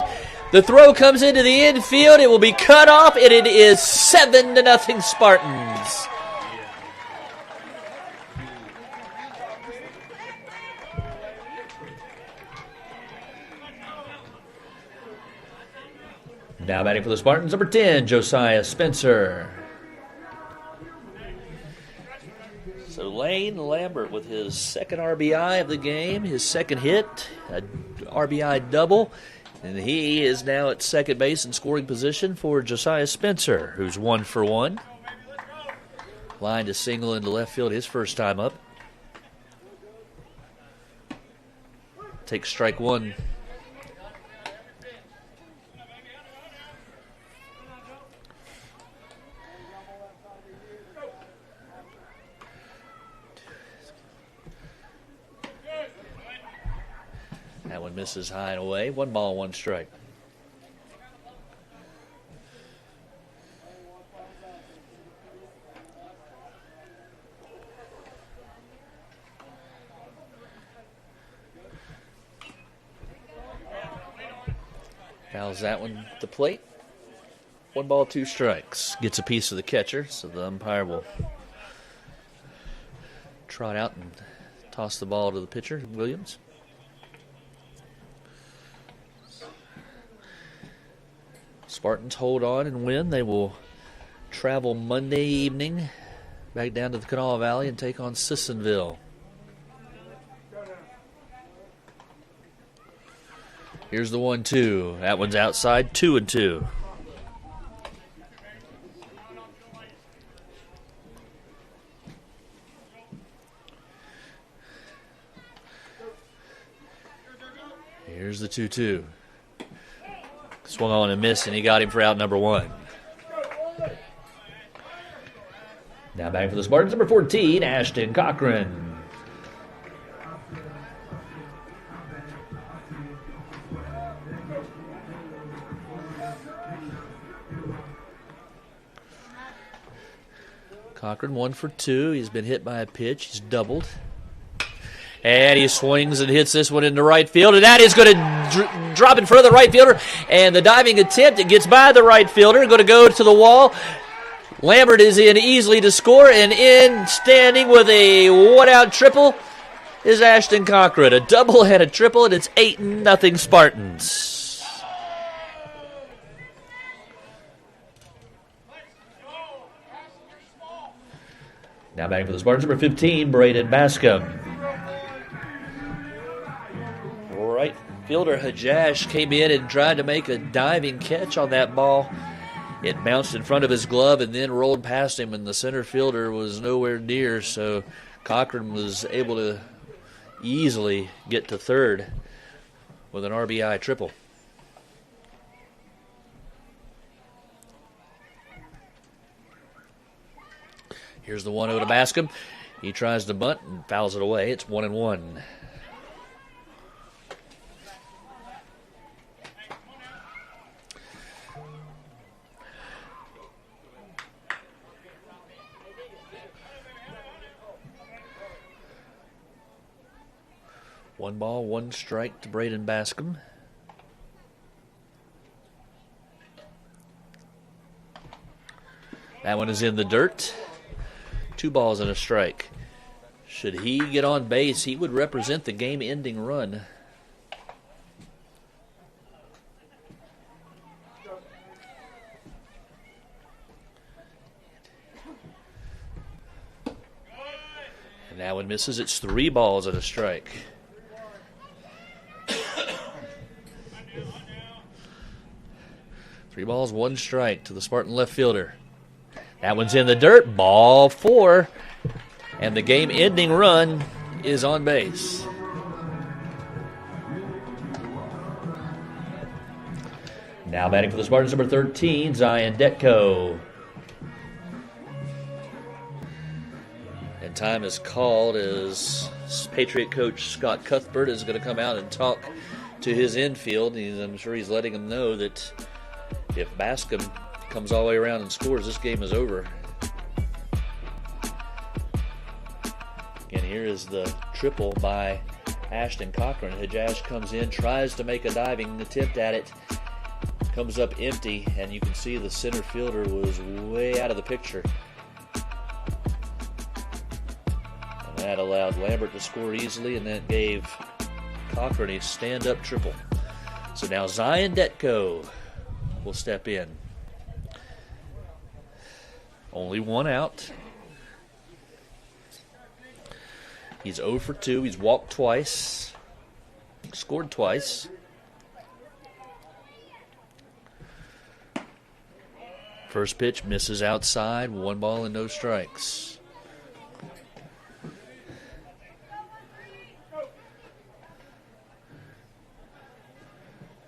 The throw comes into the infield. It will be cut off, and it is 7-0 Spartans. Now batting for the Spartans, number 10, Josiah Spencer. So Lane Lambert with his second RBI of the game, his second hit, a RBI double, and he is now at second base in scoring position for Josiah Spencer, who's 1 for 1. Lined a single into left field his first time up. Takes strike one. That one misses high and away. 1 ball, 1 strike. Fouls that one at the plate. 1 ball, 2 strikes. Gets a piece of the catcher, so the umpire will trot out and toss the ball to the pitcher, Williams. Spartans hold on and win. They will travel Monday evening back down to the Kanawha Valley and take on Sissonville. Here's the 1-2. That one's outside, 2-2. Here's the 2-2. Swung on and missed, and he got him for out number 1. Now back for the Spartans, number 14, Ashton Cochran. Cochran 1 for 2. He's been hit by a pitch. He's doubled. And he swings and hits this one into right field, and that is going to drop in front of the right fielder. And the diving attempt, it gets by the right fielder, going to go to the wall. Lambert is in easily to score, and in standing with a one-out triple is Ashton Cochran. A double and a triple, and it's 8-0 Spartans. Now back for the Spartans, number 15, Braden Bascom. Right fielder Hajash came in and tried to make a diving catch on that ball. It bounced in front of his glove and then rolled past him, and the center fielder was nowhere near, so Cochran was able to easily get to third with an RBI triple. Here's the 1-0 to Bascom. He tries to bunt and fouls it away. It's 1-1. One ball, 1 strike to Braden Bascom. That one is in the dirt. 2 balls and a strike. Should he get on base, he would represent the game-ending run. And that one misses. It's 3 balls and a strike. Three balls, 1 strike to the Spartan left fielder. That one's in the dirt. Ball 4. And the game-ending run is on base. Now batting for the Spartans, number 13, Zion Detko. And time is called as Patriot coach Scott Cuthbert is going to come out and talk to his infield. I'm sure he's letting him know that if Bascom comes all the way around and scores, this game is over. here is the triple by Ashton Cochran. Hajash comes in, tries to make a diving attempt at it. Comes up empty, and you can see the center fielder was way out of the picture. And that allowed Lambert to score easily, and that gave Cochran a stand-up triple. So now Zion Detko will step in. Only one out. He's 0 for 2. He's walked twice. Scored twice. First pitch misses outside. 1 ball and no strikes.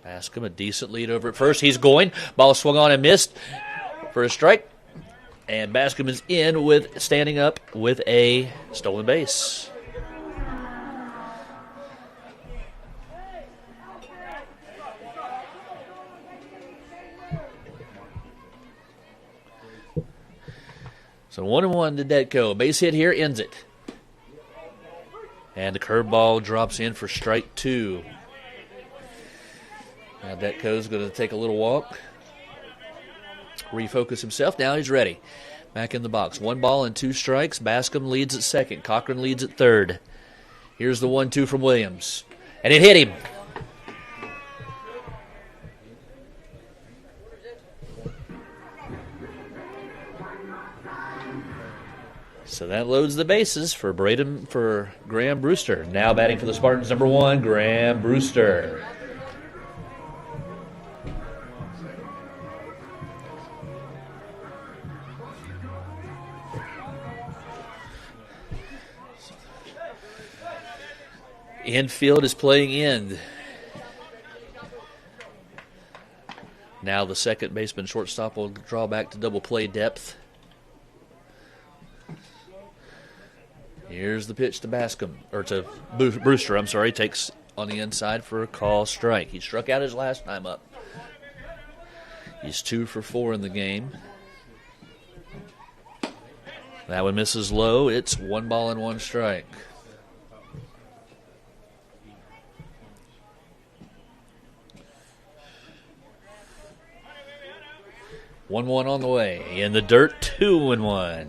Bascom, a decent lead over at first. He's going. Ball swung on and missed for a strike. And Bascom is in with standing up with a stolen base. So 1-1 to Detko. Base hit here ends it. And the curveball drops in for strike 2. Now Detko's going to take a little walk. Refocus himself. Now he's ready. Back in the box. 1 ball and 2 strikes. Bascom leads at second. Cochran leads at third. Here's the 1-2 from Williams. And it hit him. So that loads the bases for Graham Brewster. Now batting for the Spartans, number 1, Graham Brewster. Infield is playing end. Now the second baseman shortstop will draw back to double play depth. Here's the pitch to Bascom, or to Brewster, I'm sorry. Takes on the inside for a call strike. He struck out his last time up. He's 2 for 4 in the game. That one misses low. It's 1 ball and 1 strike. One on the way. In the dirt, 2-1.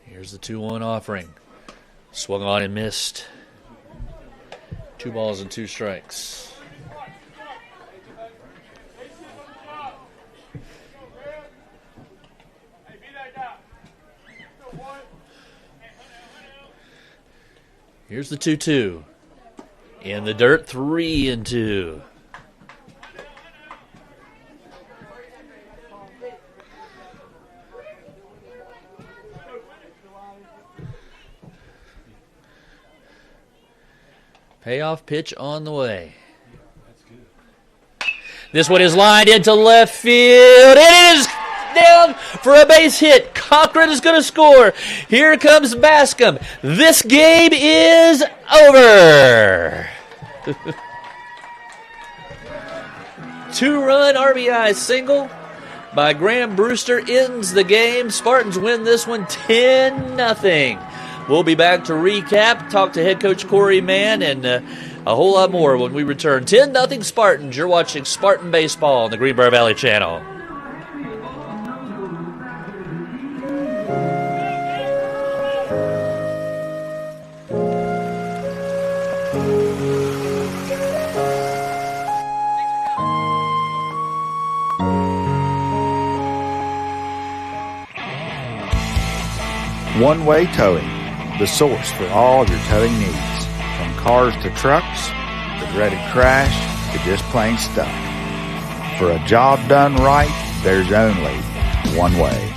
Here's the 2-1 offering. Swung on and missed. 2 balls and 2 strikes. Here's the 2-2. In the dirt, 3-2. Payoff pitch on the way. This one is lined into left field. It is down for a base hit. Cochran is going to score. Here comes Bascom. This game is over. 2-run RBI single by Graham Brewster ends the game. Spartans win this one 10-0. We'll be back to recap, talk to head coach Corey Mann, and a whole lot more when we return. 10-0 Spartans. You're watching Spartan Baseball on the Greenbrier Valley Channel. One-way towing, the source for all of your towing needs. From cars to trucks, the dreaded crash, to just plain stuff. For a job done right, there's only one way.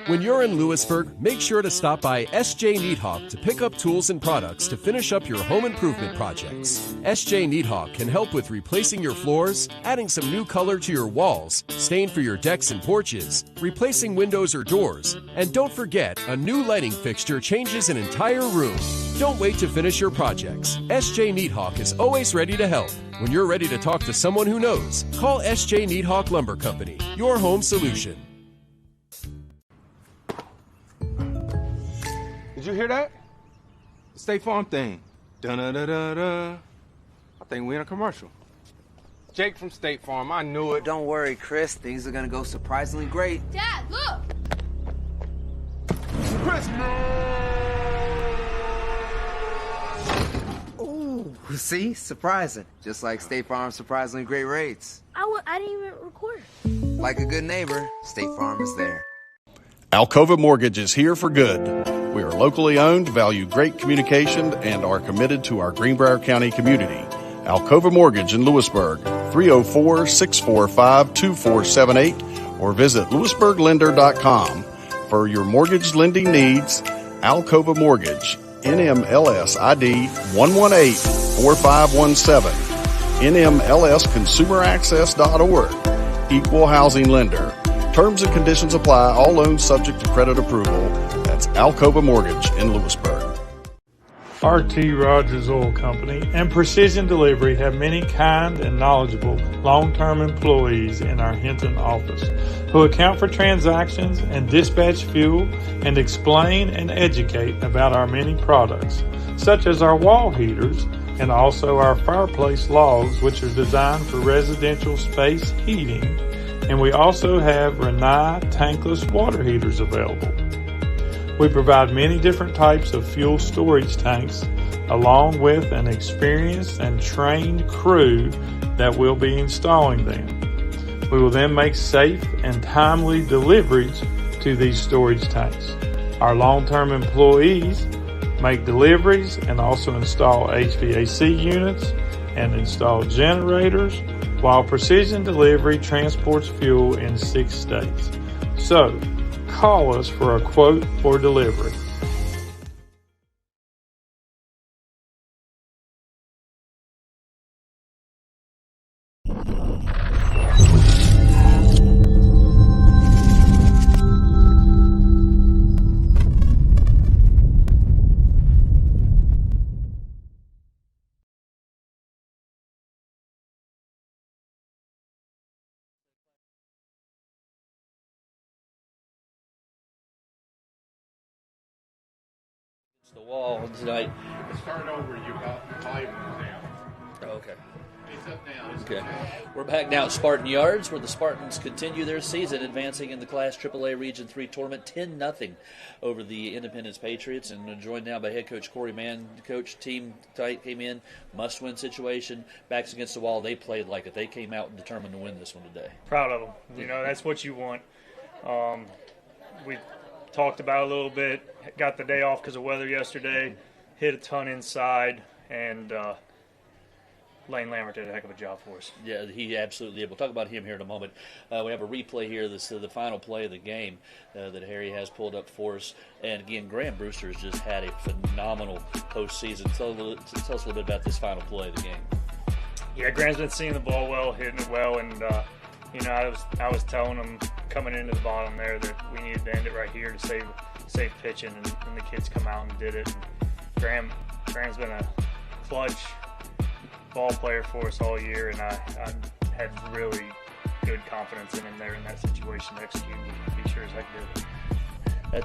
When you're in Lewisburg, make sure to stop by SJ Needhawk to pick up tools and products to finish up your home improvement projects. SJ Needhawk can help with replacing your floors, adding some new color to your walls, stain for your decks and porches, replacing windows or doors, and don't forget, a new lighting fixture changes an entire room. Don't wait to finish your projects. SJ Needhawk is always ready to help. When you're ready to talk to someone who knows, call SJ Needhawk Lumber Company, your home solution. Did you hear that? The State Farm thing. Dun-da-da-da-da. I think we're in a commercial. Jake from State Farm, I knew it. Don't worry, Chris. Things are gonna go surprisingly great. Dad, look! Chris! Ooh, see? Surprising. Just like State Farm's surprisingly great rates. I didn't even record. Like a good neighbor, State Farm is there. Alcova Mortgage is here for good. We are locally owned, value great communication, and are committed to our Greenbrier County community. Alcova Mortgage in Lewisburg, 304-645-2478, or visit lewisburglender.com. For your mortgage lending needs, Alcova Mortgage, NMLS ID 1184517, NMLSconsumeraccess.org, Equal Housing Lender. Terms and conditions apply. All loans subject to credit approval. That's Alcova Mortgage in Lewisburg. RT Rogers Oil Company and Precision Delivery have many kind and knowledgeable long-term employees in our Hinton office who account for transactions and dispatch fuel and explain and educate about our many products, such as our wall heaters and also our fireplace logs, which are designed for residential space heating. And we also have Renai tankless water heaters available. We provide many different types of fuel storage tanks along with an experienced and trained crew that will be installing them. We will then make safe and timely deliveries to these storage tanks. Our long-term employees make deliveries and also install HVAC units and install generators, while Precision Delivery transports fuel in 6 states. So, call us for a quote for delivery. The wall tonight. Start over. You got the volume down. Oh, okay. It's up now. It's Okay. We're back now at Spartan Yards, where the Spartans continue their season, advancing in the Class AAA Region 3 tournament 10-0 over the Independence Patriots, and joined now by head coach Corey Mann. Coach, team tight, came in, must-win situation, backs against the wall. They played like it. They came out and determined to win this one today. Proud of them. You know, that's what you want. We talked about it a little bit, got the day off because of weather yesterday, hit a ton inside, and Lane Lambert did a heck of a job for us. Yeah, he absolutely did. We'll talk about him here in a moment. We have a replay here. This is the final play of the game that Harry has pulled up for us. And again, Graham Brewster has just had a phenomenal postseason. Tell us a little bit about this final play of the game. Yeah, Graham's been seeing the ball well, hitting it well, and you know, I was telling him coming into the bottom there that we needed to end it right here to save pitching, and the kids come out and did it. And Graham's been a clutch ball player for us all year, and I had really good confidence in him there in that situation to execute. Be sure as heck did.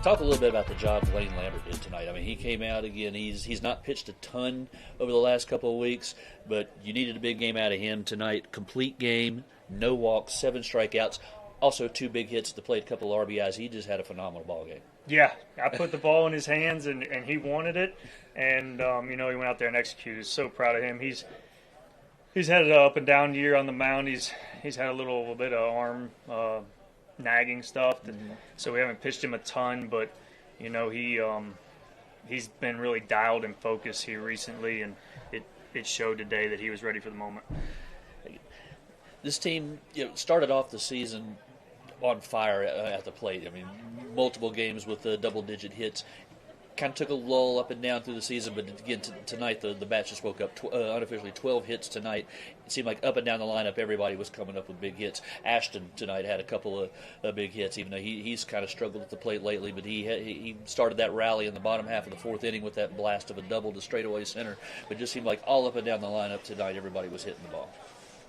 Talk a little bit about the job Lane Lambert did tonight. I mean, he came out again. He's not pitched a ton over the last couple of weeks, but you needed a big game out of him tonight. Complete game, no walks, 7 strikeouts, also 2 big hits at the plate, a couple of RBIs. He just had a phenomenal ball game. Yeah, I put the ball in his hands, and he wanted it, and you know, he went out there and executed. So proud of him. He's had an up and down year on the mound. He's had a little bit of arm nagging stuff, so we haven't pitched him a ton, but you know, he's been really dialed and focused here recently, and it showed today that he was ready for the moment. This team, you know, started off the season on fire at the plate. I mean, multiple games with double-digit hits. Kind of took a lull up and down through the season, but again, tonight the bats just woke up. Unofficially 12 hits tonight. It seemed like up and down the lineup, everybody was coming up with big hits. Ashton tonight had a couple of big hits, even though he's kind of struggled at the plate lately, but he started that rally in the bottom half of the fourth inning with that blast of a double to straightaway center. But it just seemed like all up and down the lineup tonight, everybody was hitting the ball.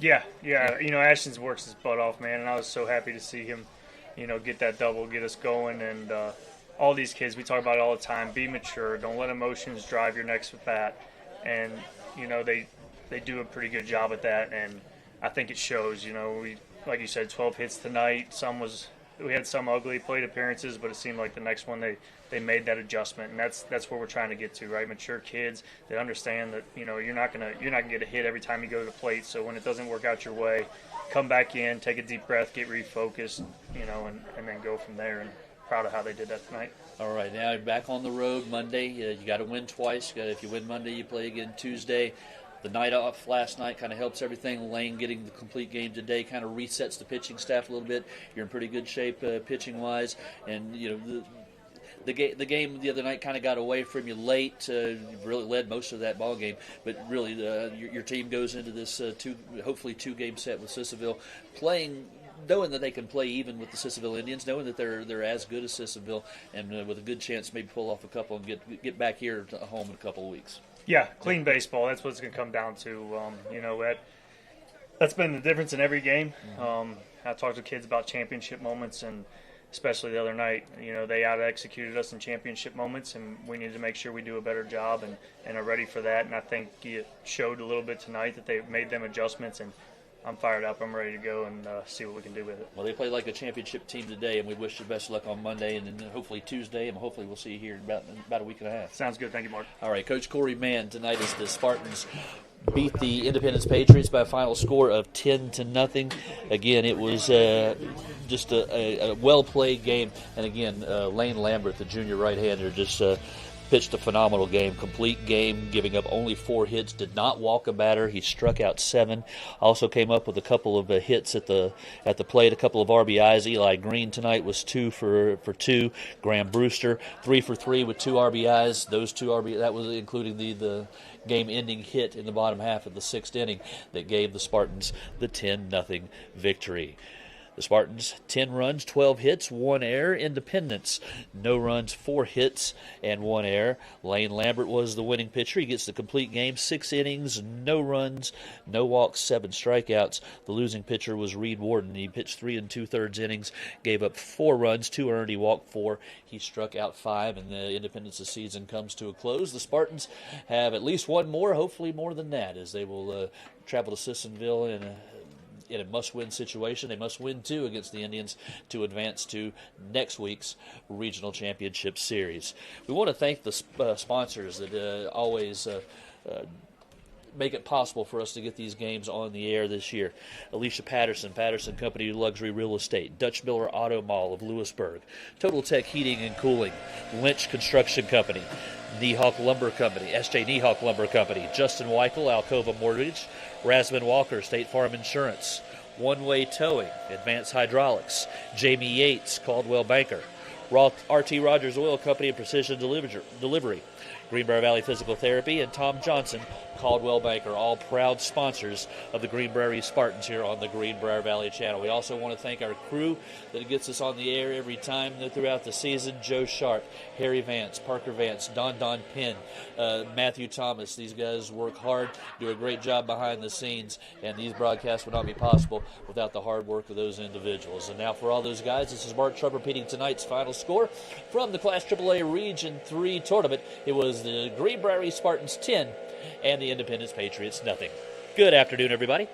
Yeah. Ashton's works his butt off, man, and I was so happy to see him, get that double, get us going, and all these kids, we talk about it all the time, be mature, don't let emotions drive your next bat, and, they do a pretty good job at that, and I think it shows, we, like you said, 12 hits tonight, we had some ugly plate appearances, but it seemed like the next one they made that adjustment, and that's where we're trying to get to, right? Mature kids that understand that you're not gonna get a hit every time you go to the plate. So when it doesn't work out your way, come back in, take a deep breath, get refocused, and then go from there. And proud of how they did that tonight. All right, now back on the road Monday. You got to win twice. If you win Monday, you play again Tuesday. The night off last night kind of helps everything. Lane getting the complete game today kind of resets the pitching staff a little bit. You're in pretty good shape pitching-wise. And, the game the other night kind of got away from you late. You really led most of that ball game. But really, your team goes into this hopefully two-game set with Sissonville playing, knowing that they can play even with the Sissonville Indians, knowing that they're as good as Sissonville, and with a good chance maybe pull off a couple and get back here to home in a couple of weeks. Yeah, clean baseball. That's what it's going to come down to. That's been the difference in every game. I talked to kids about championship moments, and especially the other night, they out-executed us in championship moments, and we need to make sure we do a better job and are ready for that. And I think it showed a little bit tonight that they made them adjustments, and I'm fired up. I'm ready to go and see what we can do with it. Well, they play like a championship team today, and we wish you best of luck on Monday, and then hopefully Tuesday, and hopefully we'll see you here in about a week and a half. Sounds good. Thank you, Mark. All right, Coach Corey Mann tonight as the Spartans beat the Independence Patriots by a final score of 10-0. Again, it was just a well-played game, and again, Lane Lambert, the junior right-hander, just pitched a phenomenal game, complete game, giving up only 4 hits, did not walk a batter. He struck out 7. Also came up with a couple of hits at the plate, a couple of RBIs. Eli Green tonight was 2 for 2. Graham Brewster 3 for 3 with 2 RBIs. Those 2 RBIs, that was including the game-ending hit in the bottom half of the 6th inning that gave the Spartans the 10-0 victory. The Spartans, 10 runs, 12 hits, 1 error. Independence, no runs, 4 hits, and 1 error. Lane Lambert was the winning pitcher. He gets the complete game, 6 innings, no runs, no walks, 7 strikeouts. The losing pitcher was Reed Warden. He pitched 3 2/3 innings, gave up 4 runs, 2 earned. He walked 4. He struck out 5, and the Independence's season comes to a close. The Spartans have at least one more, hopefully more than that, as they will travel to Sissonville in a must-win situation. They must win 2 against the Indians to advance to next week's Regional Championship Series. We want to thank the sponsors that always make it possible for us to get these games on the air this year. Alicia Patterson Company Luxury Real Estate, Dutch Miller Auto Mall of Lewisburg, Total Tech Heating and Cooling, Lynch Construction Company, Niehawk Lumber Company, S.J. Niehawk Lumber Company, Justin Weichel, Alcova Mortgage, Rasmus Walker, State Farm Insurance, One Way Towing, Advanced Hydraulics, Jamie Yates, Caldwell Banker, RT Rogers Oil Company and Precision Delivery, Greenbrier Valley Physical Therapy, and Tom Johnson, Caldwell Banker, all proud sponsors of the Greenbrier Spartans here on the Greenbrier Valley Channel. We also want to thank our crew that gets us on the air every time throughout the season: Joe Sharp, Harry Vance, Parker Vance, Don Penn, Matthew Thomas. These guys work hard, do a great job behind the scenes, and these broadcasts would not be possible without the hard work of those individuals. And now for all those guys, this is Mark Trupp repeating tonight's final score from the Class AAA Region 3 tournament. It was the Greenbrier Spartans 10 and the Independence Patriots 0. Good afternoon, everybody.